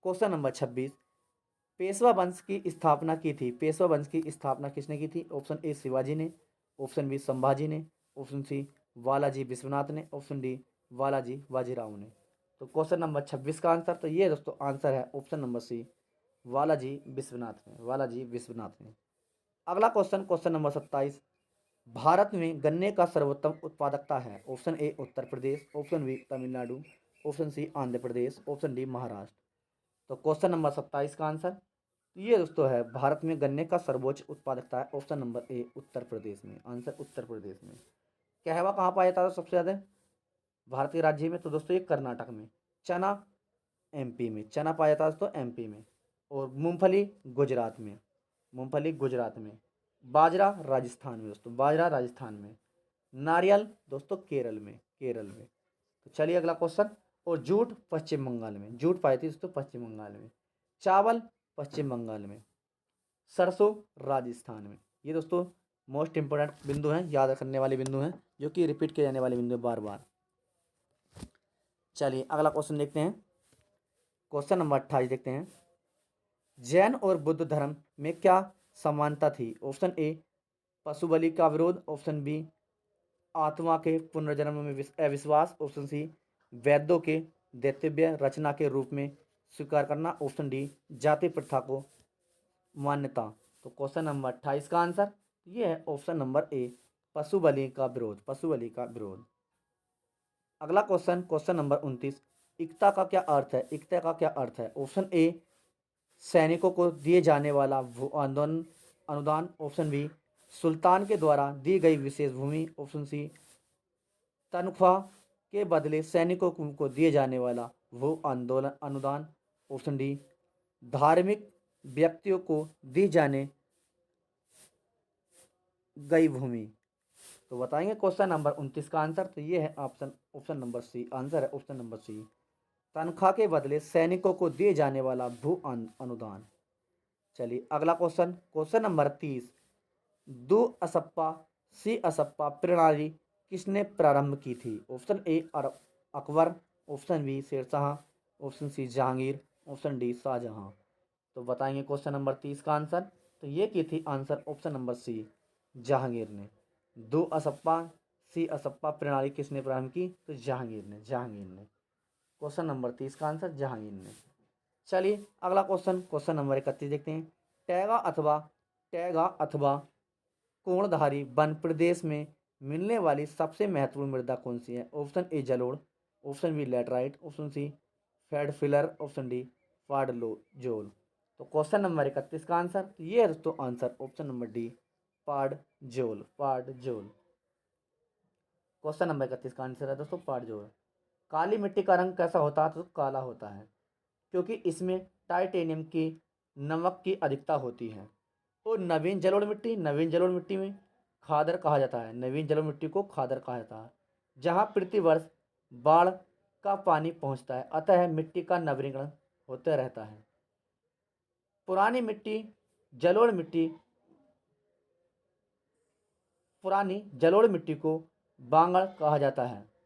क्वेश्चन नंबर 26। पेशवा वंश की स्थापना की थी, पेशवा वंश की स्थापना किसने की थी? ऑप्शन ए शिवाजी ने, ऑप्शन बी संभाजी ने, ऑप्शन सी बालाजी विश्वनाथ ने, ऑप्शन डी बालाजी बाजीराव ने। तो क्वेश्चन नंबर 26 का आंसर तो ये दोस्तों आंसर है option number C Balaji Vishwanath ने, बालाजी विश्वनाथ ने। अगला क्वेश्चन, क्वेश्चन नंबर 27। भारत में गन्ने का सर्वोत्तम उत्पादकता है? Option A Uttar Pradesh, option B Tamil Nadu, option C Andhra Pradesh, option D Maharashtra. तो क्वेश्चन नंबर 27 का आंसर तो ये दोस्तों है, भारत में गन्ने का सर्वोच्च उत्पादकता है ऑप्शन नंबर ए उत्तर प्रदेश में, आंसर उत्तर प्रदेश में। कहवा कहाँ पाया जाता है सबसे ज़्यादा भारतीय राज्य में? तो दोस्तों ये कर्नाटक में। चना MP में, चना पाया जाता है दोस्तों MP में। और मूंगफली गुजरात में, मूंगफली गुजरात में। बाजरा राजस्थान में दोस्तों, बाजरा राजस्थान में। नारियल दोस्तों केरल में, केरल में। तो चलिए अगला क्वेश्चन। और जूट पश्चिम बंगाल में, जूट पाई थी दोस्तों पश्चिम बंगाल में। चावल पश्चिम बंगाल में। सरसों राजस्थान में। ये दोस्तों मोस्ट इंपोर्टेंट बिंदु हैं, याद करने वाले बिंदु हैं, जो कि रिपीट किए जाने वाले बिंदु हैं बार बार। चलिए अगला क्वेश्चन देखते हैं, क्वेश्चन नंबर 28 देखते हैं। जैन और बुद्ध धर्म में क्या समानता थी? ऑप्शन ए पशु बलि का विरोध, ऑप्शन बी आत्मा के पुनर्जन्म में अविश्वास, ऑप्शन सी वेदों के दैतव्य रचना के रूप में स्वीकार करना, ऑप्शन डी जाति प्रथा को मान्यता। तो क्वेश्चन नंबर 28 का आंसर ये है ऑप्शन नंबर ए पशु बलि का विरोध, पशु बलि का विरोध। अगला क्वेश्चन, क्वेश्चन नंबर 29। एकता का क्या अर्थ है? एकता का क्या अर्थ है? ऑप्शन ए सैनिकों को दिए जाने वाला आंदोलन अनुदान, ऑप्शन बी सुल्तान के द्वारा दी गई विशेष भूमि, ऑप्शन सी तनख्वाह के बदले सैनिकों को दिए जाने वाला भू आंदोलन अनुदान, ऑप्शन डी धार्मिक व्यक्तियों को दी जाने गई भूमि। तो बताएंगे क्वेश्चन नंबर 29 का आंसर तो ये है option option number C, answer है ऑप्शन नंबर सी तनख्वाह के बदले सैनिकों को दिए जाने वाला भू अनुदान। चलिए अगला क्वेश्चन, क्वेश्चन नंबर 30। दो असप्पा सी असप्पा प्रणाली किसने प्रारंभ की थी? Option A Akbar, option B Sher Shah, option C Jahangir, option D Shah Jahan. तो बताएंगे क्वेश्चन नंबर 30 का आंसर तो ये की थी answer option number C Jahangir ने। दो असप्पा सी असप्पा प्रणाली किसने प्रारंभ की? तो जहांगीर ने, जहांगीर ने। क्वेश्चन नंबर 30 का आंसर जहांगीर ने। चलिए अगला क्वेश्चन, क्वेश्चन नंबर 31 देखते हैं। टैगा अथवा कोणधारी वन प्रदेश में मिलने वाली सबसे महत्वपूर्ण मृदा कौन सी है? ऑप्शन ए जलोढ़, option B laterite, option C फेड फिलर, ऑप्शन डी पाडलोजोल। तो क्वेश्चन नंबर 31 का आंसर तो ये है दोस्तों answer option number D podzol, podzol. Question number 31 का आंसर है दोस्तों पाडजोल। काली मिट्टी का रंग कैसा होता है? तो काला होता है, क्योंकि इसमें टाइटेनियम की नमक की अधिकता होती है। और नवीन जलोढ़ मिट्टी, नवीन जलोढ़ मिट्टी में खादर कहा जाता है, नवीन जलोढ़ मिट्टी को खादर कहा जाता है, जहाँ प्रतिवर्ष बाढ़ का पानी पहुँचता है, अतः मिट्टी का नवीनीकरण होते रहता है। पुरानी मिट्टी जलोढ़ मिट्टी पुरानी जलोढ़ मिट्टी को बांगड़ कहा जाता है,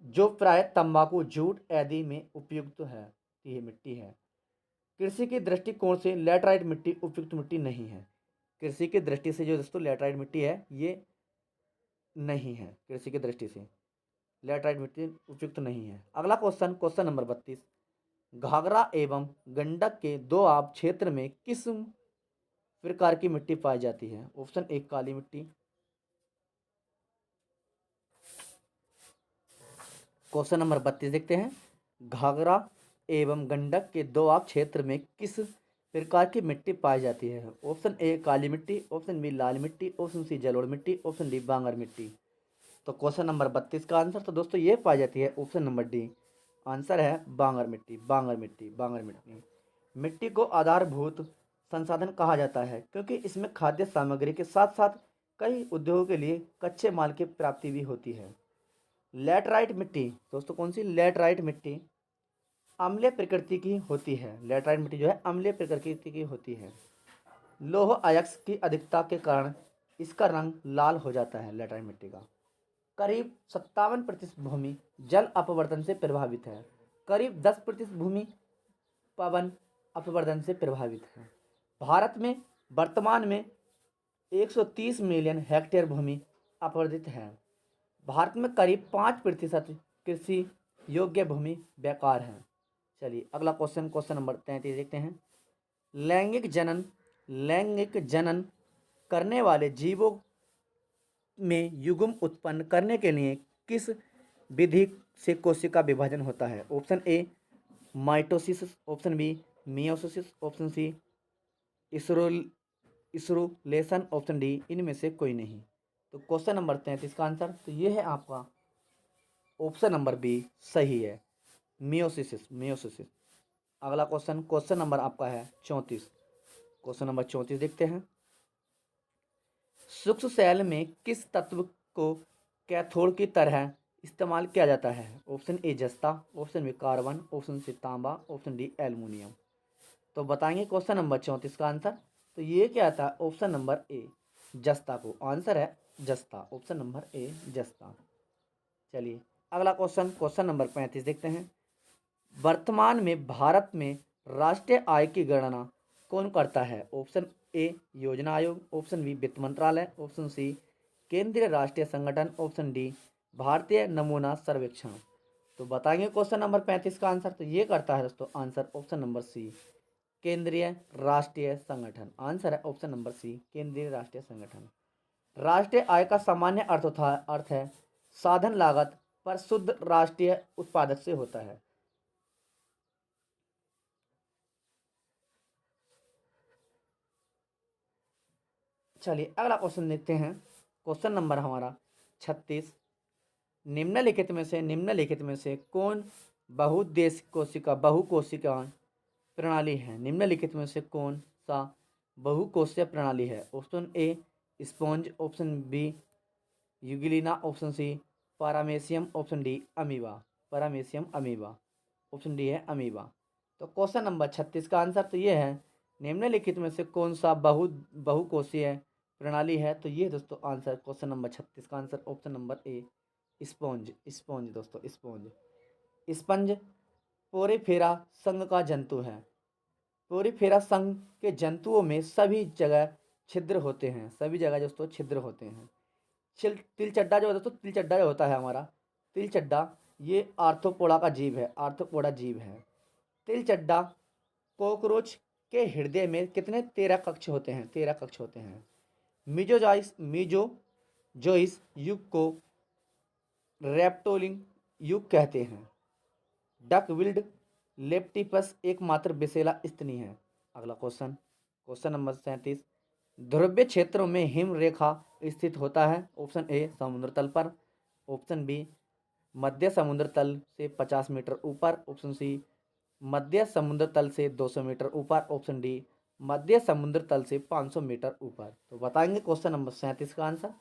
जो प्राय तंबाकू, जूट आदि में उपयुक्त है। यह मिट्टी है। कृषि के दृष्टिकोण से लैटराइट मिट्टी उपयुक्त मिट्टी नहीं है। कृषि की दृष्टि से जो दोस्तों लैटराइट मिट्टी है ये नहीं है। कृषि की दृष्टि से लैटराइट मिट्टी उपयुक्त नहीं है। अगला क्वेश्चन, क्वेश्चन नंबर 32, घाघरा एवं गंडक के दोआब क्षेत्र में किस प्रकार की मिट्टी पाई जाती है? ऑप्शन ए काली मिट्टी। क्वेश्चन नंबर 32 देखते हैं, घाघरा एवं गंडक के दोआब क्षेत्र में किस प्रकार की मिट्टी पाई जाती है? ऑप्शन ए काली मिट्टी, ऑप्शन बी लाल मिट्टी, ऑप्शन सी जलोढ़ मिट्टी, ऑप्शन डी बांगर मिट्टी। तो क्वेश्चन नंबर 32 का आंसर तो दोस्तों ये पाई जाती है ऑप्शन नंबर डी। आंसर है बांगर मिट्टी, बांगर मिट्टी, बांगर मिट्टी। मिट्टी को आधारभूत संसाधन कहा जाता है क्योंकि इसमें खाद्य सामग्री के साथ साथ कई उद्योगों के लिए कच्चे माल की प्राप्ति भी होती है। लैटराइट मिट्टी दोस्तों, कौन सी? लैटराइट मिट्टी अम्लीय प्रकृति की होती है। लैटराइट मिट्टी जो है अम्लीय प्रकृति की होती है। लौह अयस्क की अधिकता के कारण इसका रंग लाल हो जाता है लैटराइट मिट्टी का। करीब 57% भूमि जल अपवर्तन से प्रभावित है। करीब 10% भूमि पवन अपवर्तन से प्रभावित है। भारत में वर्तमान में 130 मिलियन हेक्टेयर भूमि अपवर्तित है। भारत में करीब 5% कृषि योग्य भूमि बेकार है। चलिए अगला क्वेश्चन, क्वेश्चन नंबर 33 देखते हैं, लैंगिक जनन करने वाले जीवों में युग्म उत्पन्न करने के लिए किस विधि से कोशिका विभाजन होता है? Option A mitosis, option B meiosis, option C इसरोलेशन, ऑप्शन डी इनमें से कोई नहीं। तो क्वेश्चन नंबर 33 का आंसर तो ये है आपका ऑप्शन नंबर बी सही है, मियोसिस, मियोसिस। अगला क्वेश्चन, क्वेश्चन नंबर आपका है 34। क्वेश्चन नंबर 34 देखते हैं, सूक्ष्म सेल में किस तत्व को कैथोड की तरह इस्तेमाल किया जाता है? ऑप्शन ए जस्ता, option B carbon, option C तांबा, ऑप्शन डी एल्युमिनियम। तो बताएंगे क्वेश्चन नंबर 34 का आंसर। तो ये क्या आता है? ऑप्शन नंबर ए जस्ता को आंसर है जस्ता, ऑप्शन नंबर ए जस्ता। चलिए अगला क्वेश्चन, क्वेश्चन नंबर 35 देखते हैं, वर्तमान में भारत में राष्ट्रीय आय की गणना कौन करता है? ऑप्शन ए योजना आयोग, ऑप्शन बी वित्त मंत्रालय, ऑप्शन सी केंद्रीय राष्ट्रीय संगठन, ऑप्शन डी भारतीय नमूना सर्वेक्षण। तो बताएंगे क्वेश्चन नंबर 35 का आंसर। तो ये करता है दोस्तों आंसर ऑप्शन नंबर सी केंद्रीय राष्ट्रीय संगठन। आंसर है ऑप्शन नंबर सी केंद्रीय राष्ट्रीय संगठन। राष्ट्रीय आय का सामान्य अर्थ है साधन लागत पर शुद्ध राष्ट्रीय उत्पादक से होता है। चलिए अगला क्वेश्चन देखते हैं, क्वेश्चन नंबर हमारा 36, निम्नलिखित में से कौन बहुकोशिका प्रणाली है? निम्नलिखित में से कौन सा बहुकोशीय प्रणाली है? Option A sponge, option B euglena, option C paramecium, option D amoeba. Paramecium amoeba, option D है अमीबा। तो क्वेश्चन नंबर 36 का आंसर तो ये है, निम्नलिखित में से कौन सा बहुकोशीय प्रणाली है? तो ये दोस्तों आंसर क्वेश्चन नंबर 36 का आंसर ऑप्शन नंबर ए स्पॉन्ज, स्पॉन्ज दोस्तों स्पॉन्ज। स्पंज पोरीफेरा संघ का जंतु है। पोरीफेरा संघ के जंतुओं में सभी जगह छिद्र होते हैं, सभी जगह दोस्तों छिद्र होते हैं। तिलचड्डा जो दोस्तों, तिलचड्डा जो होता है हमारा तिलचड्डा, ये आर्थ्रोपोडा का जीव है, आर्थ्रोपोडा जीव है। तिलचड्डा कॉकरोच के हृदय में कितने 13 कक्ष होते हैं? 13 कक्ष होते हैं। मीजोजोइस युग को रेप्टोलिंग युग कहते हैं। डक विल्ड लेप्टिपस एकमात्र विषैला स्तनी है। अगला क्वेश्चन, क्वेश्चन नंबर 37, ध्रुवीय क्षेत्रों में हिम रेखा स्थित होता है। ऑप्शन ए समुद्र तल पर, ऑप्शन बी मध्य समुद्र तल से 50 मीटर ऊपर, ऑप्शन सी मध्य समुद्र तल से 200 मीटर ऊपर, ऑप्शन डी मध्य समुद्र तल से 500 मीटर ऊपर। तो बताएंगे क्वेश्चन नंबर 37 का आंसर।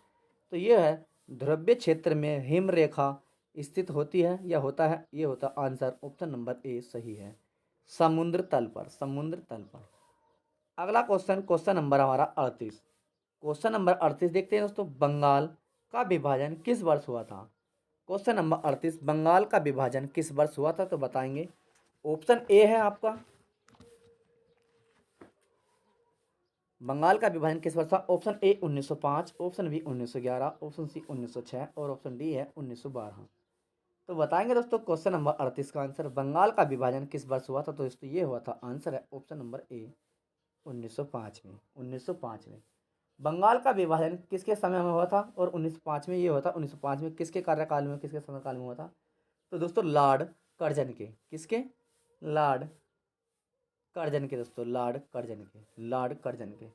तो ये है ध्रुवीय क्षेत्र में हिम रेखा स्थित होती है या होता है, ये होता आंसर ऑप्शन नंबर ए सही है, समुद्र तल पर, समुद्र तल पर। अगला क्वेश्चन, क्वेश्चन नंबर हमारा 38। क्वेश्चन नंबर 38 देखते हैं दोस्तों, बंगाल का विभाजन किस वर्ष हुआ था। क्वेश्चन नंबर 38, बंगाल का विभाजन किस वर्ष हुआ था, तो बताएंगे। ऑप्शन ए है आपका, बंगाल का विभाजन किस वर्ष हुआ। Option A 1905, option B 1911, option C 1906 और ऑप्शन डी है 1912। तो बताएंगे दोस्तों क्वेश्चन नंबर 38 का आंसर, बंगाल का विभाजन किस वर्ष हुआ था। तो दोस्तों ये हुआ था, आंसर है ऑप्शन नंबर ए 1905 में। 1905 में बंगाल का विभाजन किसके समय में हुआ था, और 1905 में ये हुआ था। 1905 में किसके कार्यकाल में, किसके समयकाल में हुआ था। तो दोस्तों लॉर्ड कर्जन के, किसके, लॉर्ड कर्जन के दोस्तों, लॉर्ड कर्जन के, लॉर्ड कर्जन के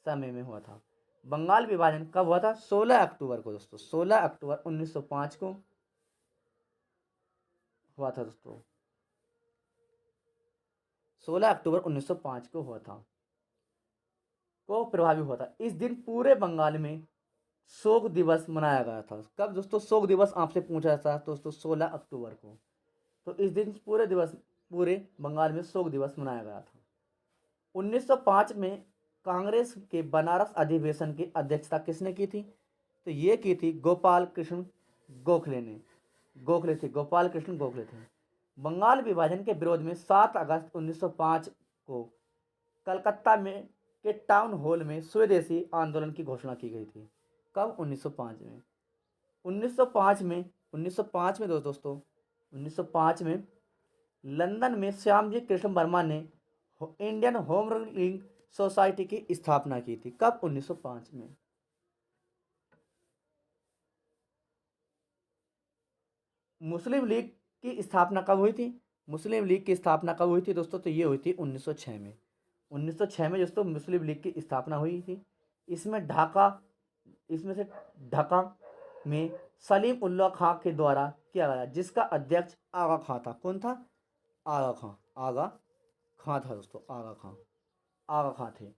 समय में हुआ था। बंगाल विभाजन कब हुआ था, 16 अक्टूबर को दोस्तों, 16 अक्टूबर 1905 को हुआ था दोस्तों, 16 अक्टूबर 1905 को हुआ था, को प्रभावी हुआ था। इस दिन पूरे बंगाल में शोक दिवस मनाया गया था। कब दोस्तों शोक दिवस आपसे पूछा जाता है, तो दोस्तों 16 अक्टूबर को। तो इस दिन पूरे बंगाल में शोक दिवस मनाया गया था। 1905 में कांग्रेस के बनारस अधिवेशन की अध्यक्षता किसने की थी, तो ये की थी गोपाल कृष्ण गोखले ने, गोखले थे, गोपाल कृष्ण गोखले थे। बंगाल विभाजन के विरोध में 7 अगस्त 1905 को कलकत्ता में के टाउन हॉल में स्वदेशी आंदोलन की घोषणा की गई थी। कब, 1905 में। 1905 में 1905 में दोस्तों 1905 में लंदन में श्यामजी कृष्ण वर्मा ने इंडियन होम रूलिंग सोसाइटी की स्थापना की थी। कब, 1905 में। मुस्लिम लीग की स्थापना कब हुई थी, मुस्लिम लीग की स्थापना कब हुई थी दोस्तों, तो ये हुई थी 1906 में। 1906 में दोस्तों मुस्लिम लीग की स्थापना हुई थी। इसमें ढाका, इसमें से ढाका में सलीम उल्लाह खां के द्वारा किया गया, जिसका अध्यक्ष आगा खां था। कौन था, आगा खां, आगा खां था दोस्तों, आगा खां, आगा खां थे।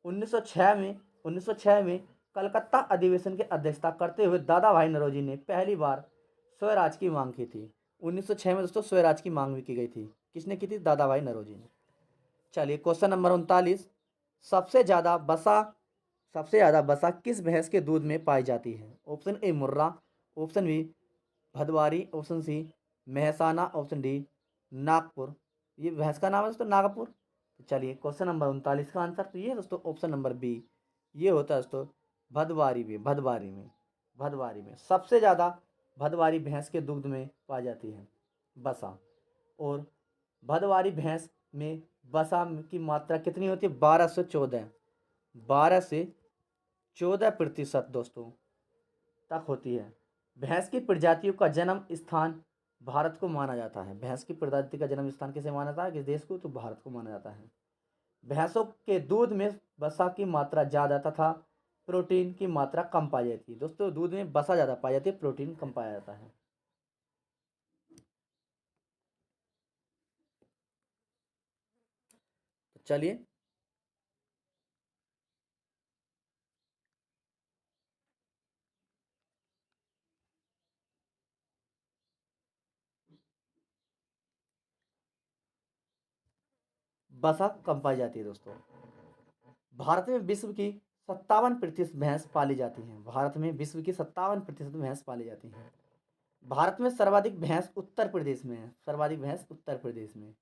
1906 में 1906 में कलकत्ता अधिवेशन की अध्यक्षता करते हुए दादा भाई नौरोजी ने पहली बार स्वराज की मांग की थी। 1906 में दोस्तों स्वराज की मांग भी की गई थी। किसने की थी, दादा भाई नौरोजी ने। चलिए क्वेश्चन नंबर 39, सबसे ज़्यादा वसा सबसे ज़्यादा वसा किस भैंस के दूध में पाई जाती है। Option A Murrah, option B Bhadawari, option C Mehsana, option D Nagpur. ये भैंस का नाम है दोस्तों, नागपुर। तो चलिए क्वेश्चन नंबर 39 का आंसर तो ये है दोस्तों ऑप्शन नंबर बी, ये होता है दोस्तों भदवारी में सबसे ज़्यादा भदवारी भैंस के दूध में पाई जाती है वसा। और भदवारी भैंस में वसा की मात्रा कितनी होती है, 12 से 14 दोस्तों तक होती है। भैंस की प्रजातियों का जन्म स्थान भारत को माना जाता है। भैंस की प्रजाति का जन्म स्थान किसे माना जाता है, किस देश को, तो भारत को माना जाता है। भैंसों के दूध में वसा की मात्रा ज़्यादा तथा प्रोटीन की मात्रा कम पाई जाती है। दोस्तों दूध में वसा ज़्यादा पाई जाती है, प्रोटीन कम पाया जाता है। तो चलिए वसा कम पाई जाती है दोस्तों। भारत में विश्व की 57% भैंस पाली जाती हैं। भारत में विश्व की 57% भैंस पाली जाती हैं। भारत में सर्वाधिक भैंस उत्तर प्रदेश में है, सर्वाधिक भैंस उत्तर प्रदेश में।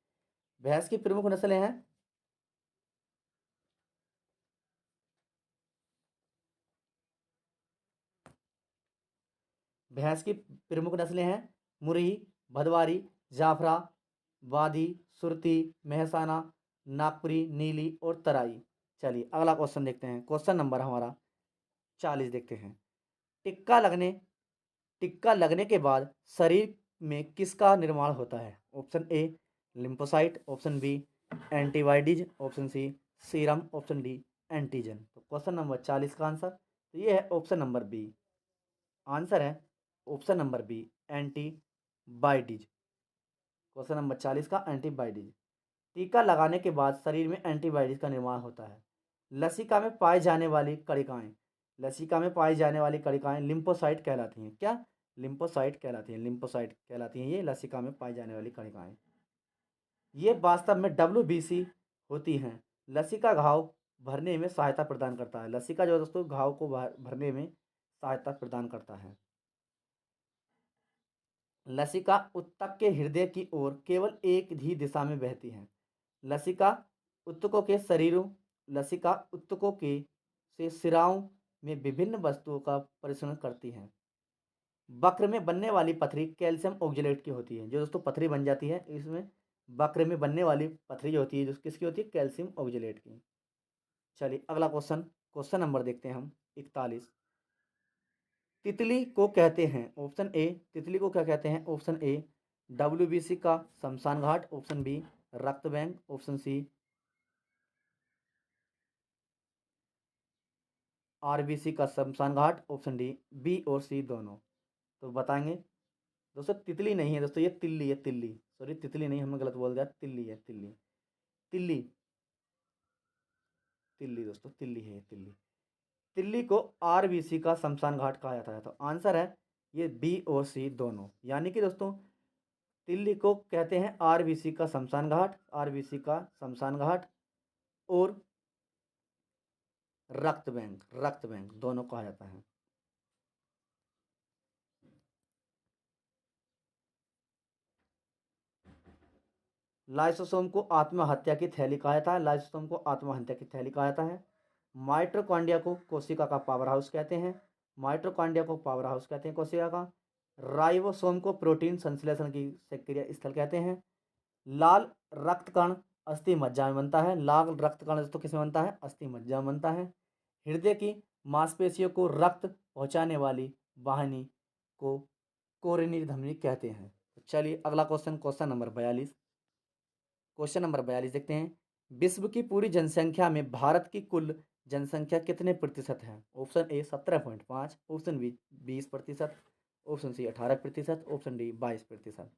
भैंस की प्रमुख नस्लें हैं, भैंस की प्रमुख नस्लें हैं मुर्री, भदवारी, जाफरा, वादी, सुरती, महसाना, नागपुरी, नीली और तराई। चलिए अगला क्वेश्चन देखते हैं, क्वेश्चन नंबर हमारा 40 देखते हैं। टिक्का लगने टिक्का लगने के बाद शरीर में किसका निर्माण होता है। Option A lymphocyte, option B antibodies, option C serum, option D antigen. तो क्वेश्चन नंबर 40 का आंसर तो ये है ऑप्शन नंबर बी, आंसर है option number B antibodies. Question number 40 का एंटीबाइडीज। टीका लगाने के बाद शरीर में एंटीबाइडीज का निर्माण होता है। लसिका में पाई जाने वाली कणिकाएं, लसिका में पाई जाने वाली कणिकाएं लिम्फोसाइट कहलाती हैं। क्या, लिम्फोसाइट कहलाती हैं, लिम्फोसाइट कहलाती हैं ये लसिका में पाई जाने वाली कणिकाएं। ये वास्तव में WBC होती हैं। लसिका घाव भरने में सहायता प्रदान करता है। लसिका जो है दोस्तों घाव को भरने में सहायता प्रदान करता है। लसिका ऊतक के हृदय की ओर केवल एक ही दिशा में बहती है। लसिका ऊतकों के शरीरों लसिका ऊतकों के से सिराओं में विभिन्न वस्तुओं का परिवहन करती है। वक्र में बनने वाली पथरी कैल्शियम ऑक्जेलेट की होती है। जो दोस्तों पथरी बन जाती है इसमें, वक्र में बनने वाली पथरी जो होती है जो किसकी होती है, कैल्शियम ऑक्जेलेट की। चलिए अगला क्वेश्चन, क्वेश्चन नंबर देखते हैं हम 41। तितली को कहते हैं, ऑप्शन ए तितली को क्या कहते हैं, ऑप्शन ए WBC का शमशान घाट, ऑप्शन बी रक्त बैंक, ऑप्शन सी RBC का शमशान घाट, ऑप्शन डी बी और सी दोनों। तो बताएंगे दोस्तों, तितली नहीं है दोस्तों, ये तिल्ली है, तिल्ली, सॉरी तितली नहीं, हमने गलत बोल दिया, तिल्ली है, तिल्ली, तिल्ली, तिल्ली दोस्तों, तिल्ली है, तिल्ली। तिल्ली को RBC का शमशान घाट कहा जाता है। तो आंसर है ये बी और सी दोनों। यानी कि दोस्तों तिल्ली को कहते हैं RBC का शमशान घाट, RBC का शमशान घाट और रक्त बैंक दोनों कहा जाता है। लाइसोसोम को आत्महत्या की थैली कहा जाता है। लाइसोसोम को आत्महत्या की थैली कहा जाता है। माइटोकॉन्ड्रिया को कोशिका का पावर हाउस कहते हैं। माइटोकॉन्ड्रिया को पावर हाउस कहते हैं कोशिका का। राइबोसोम को प्रोटीन संश्लेषण की सक्रिय स्थल कहते हैं। लाल रक्त कण अस्थि मज्जा में बनता है। लाल रक्त कण तो किसमें बनता है, अस्थि मज्जा में बनता है। हृदय की मांसपेशियों को रक्त पहुंचाने वाली वाहिनी को कोरोनरी धमनी कहते हैं। तो चलिए अगला question, question number 42। Question number 42 देखते हैं। विश्व की पूरी जनसंख्या में भारत की कुल जनसंख्या कितने प्रतिशत है? Option A 17.5, option B 20%, option C 18%, option D 22%।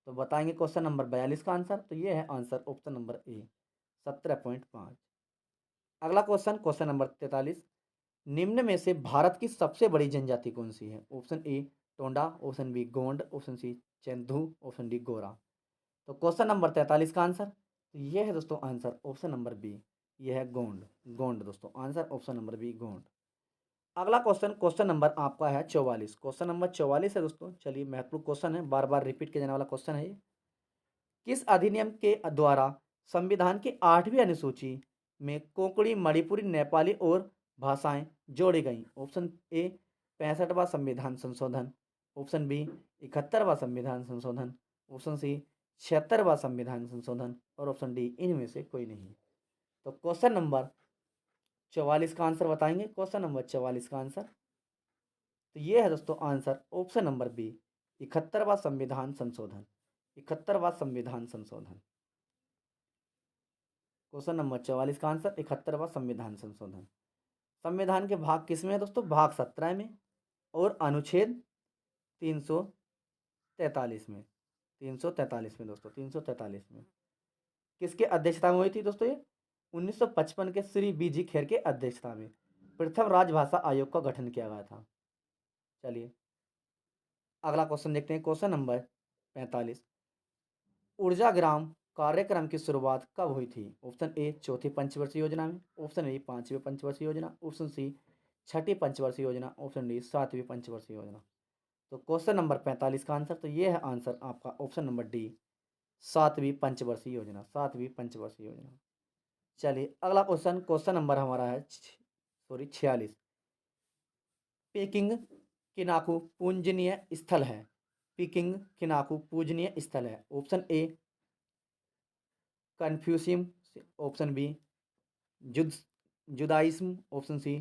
तो बताएंगे क्वेश्चन नंबर 42 का आंसर। तो ये है आंसर ऑप्शन नंबर ए 17.5। अगला क्वेश्चन, क्वेश्चन नंबर 43। निम्न में से भारत की सबसे बड़ी जनजाति कौन सी है? ऑप्शन ए टोंडा, option B Gond, option C चेंदू, ऑप्शन डी गोरा। तो क्वेश्चन नंबर 43 का आंसर तो ये है दोस्तों आंसर ऑप्शन नंबर बी, ये है गोंड। गोंड दोस्तों answer option number B Gond. अगला क्वेश्चन, क्वेश्चन नंबर आपका है 44। क्वेश्चन नंबर 44 है दोस्तों। चलिए महत्वपूर्ण क्वेश्चन है, बार बार रिपीट किया जाने वाला क्वेश्चन है ये। किस अधिनियम के द्वारा संविधान की 8वीं अनुसूची में कोंकणी, मणिपुरी, नेपाली और भाषाएं जोड़ी गई? ऑप्शन ए 65वां संविधान संशोधन, ऑप्शन बी 71वां संविधान संशोधन, ऑप्शन सी 76वां संविधान संशोधन और ऑप्शन डी इनमें से कोई नहीं। तो क्वेश्चन नंबर 44 का आंसर बताएंगे। क्वेश्चन नंबर 44 का आंसर तो ये है दोस्तों आंसर ऑप्शन नंबर बी 71वां संविधान संशोधन, 71वां संविधान संशोधन। क्वेश्चन नंबर 44 का आंसर 71वां संविधान संशोधन। संविधान के भाग किसमें है दोस्तों? भाग 17 में और अनुच्छेद 343 में, 343 में दोस्तों, 343 में। किसके अध्यक्षता में हुई थी दोस्तों ये? 1955 के श्री BG खेर के अध्यक्षता में प्रथम राजभाषा आयोग का गठन किया गया था। चलिए अगला क्वेश्चन देखते हैं, क्वेश्चन नंबर 45। ऊर्जा ग्राम कार्यक्रम की शुरुआत कब हुई थी? ऑप्शन ए चौथी पंचवर्षीय योजना में, ऑप्शन बी 5वीं पंचवर्षीय योजना, ऑप्शन सी छठी पंचवर्षीय योजना, ऑप्शन डी 7वीं पंचवर्षीय योजना। तो क्वेश्चन नंबर 45 का आंसर तो ये है आंसर आपका ऑप्शन नंबर डी 7वीं पंचवर्षीय योजना, 7वीं पंचवर्षीय योजना। चलिए अगला क्वेश्चन, क्वेश्चन नंबर हमारा है 46। पेकिंग किनाकू पूजनीय स्थल है। पेकिंग किनाकू पूजनीय स्थल है। Option A Confucianism, option B जुद Judaism, option C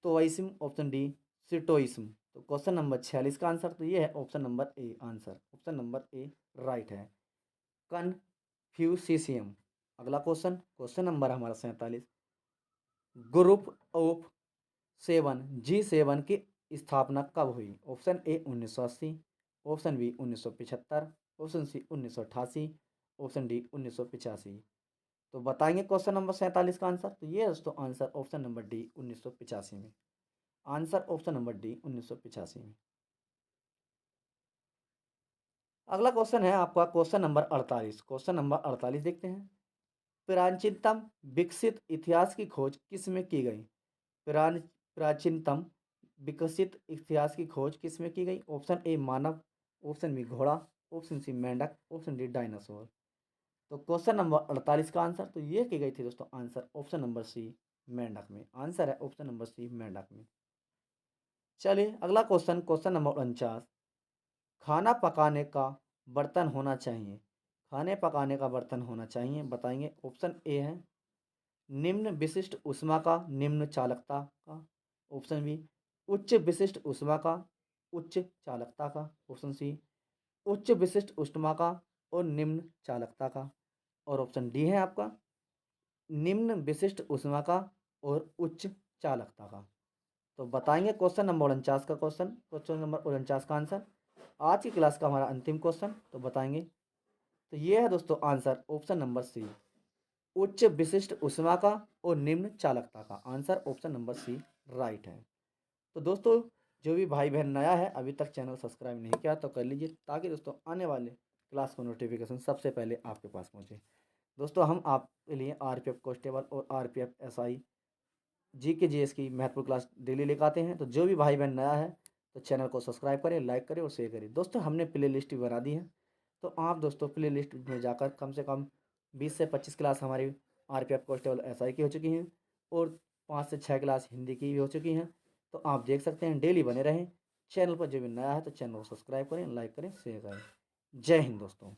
Taoism, option D सिटोइज्म। तो क्वेश्चन नंबर 46 का आंसर तो ये है option number A answer, option number A right है, कन्फ्यूशियम। अगला क्वेश्चन, क्वेश्चन नंबर हमारा 47। ग्रुप ऑफ 7 G7 की स्थापना कब हुई? Option A 1980, option B 1975, option C 1988, option D 1985। तो बताएंगे क्वेश्चन नंबर 47 का आंसर तो ये है दोस्तों आंसर ऑप्शन नंबर डी 1985 में, आंसर ऑप्शन नंबर डी 1985 में। अगला क्वेश्चन है आपका क्वेश्चन नंबर 48। क्वेश्चन नंबर 48 देखते हैं। प्राचीनतम विकसित इतिहास की खोज किस में की गई? प्राचीनतम विकसित इतिहास की खोज किस में की गई? ऑप्शन ए मानव, ऑप्शन बी घोड़ा, ऑप्शन सी मेंढक, ऑप्शन डी डायनासोर। तो क्वेश्चन नंबर 48 का आंसर तो ये की गई थी दोस्तों, आंसर ऑप्शन नंबर सी मेंढक में। आंसर है ऑप्शन नंबर सी मेंढक में। चलिए अगला क्वेश्चन, क्वेश्चन नंबर 49। खाना पकाने का बर्तन होना चाहिए, खाने पकाने का बर्तन होना चाहिए, बताएंगे। ऑप्शन ए है निम्न विशिष्ट ऊष्मा का, निम्न चालकता का। ऑप्शन बी उच्च विशिष्ट ऊष्मा का, उच्च चालकता का। ऑप्शन सी उच्च विशिष्ट ऊष्मा का और निम्न चालकता का। और ऑप्शन डी है आपका निम्न विशिष्ट ऊष्मा का और उच्च चालकता का। तो बताएंगे क्वेश्चन नंबर 49 का क्वेश्चन, क्वेश्चन नंबर 49 का आंसर। आज की क्लास का हमारा अंतिम क्वेश्चन तो बताएंगे। तो ये है दोस्तों आंसर ऑप्शन नंबर सी उच्च विशिष्ट ऊष्मा का और निम्न चालकता का। Answer option number C right है। तो दोस्तों जो भी भाई बहन नया है अभी तक चैनल सब्सक्राइब नहीं किया तो कर लीजिए, ताकि दोस्तों आने वाले क्लास का नोटिफिकेशन सबसे पहले आपके पास पहुंचे। दोस्तों हम आपके लिए आरपीएफ कांस्टेबल और आरपीएफ एसआई जीके जीएस की महत्वपूर्ण क्लास डेली लेकर आते हैं। तो जो भी भाई बहन नया है तो चैनल को सब्सक्राइब करें, लाइक करें और शेयर करें। दोस्तों हमने प्ले लिस्ट भी बना दी है, तो आप दोस्तों प्ले लिस्ट में जाकर कम से कम 20 से 25 क्लास हमारी आरपीएफ कांस्टेबल एसआई की हो चुकी हैं और 5 से 6 क्लास हिंदी की भी हो चुकी हैं। तो आप देख सकते हैं, डेली बने रहें। चैनल पर जो भी नया है तो चैनल को सब्सक्राइब करें, लाइक करें, शेयर करें। जय हिंद दोस्तों।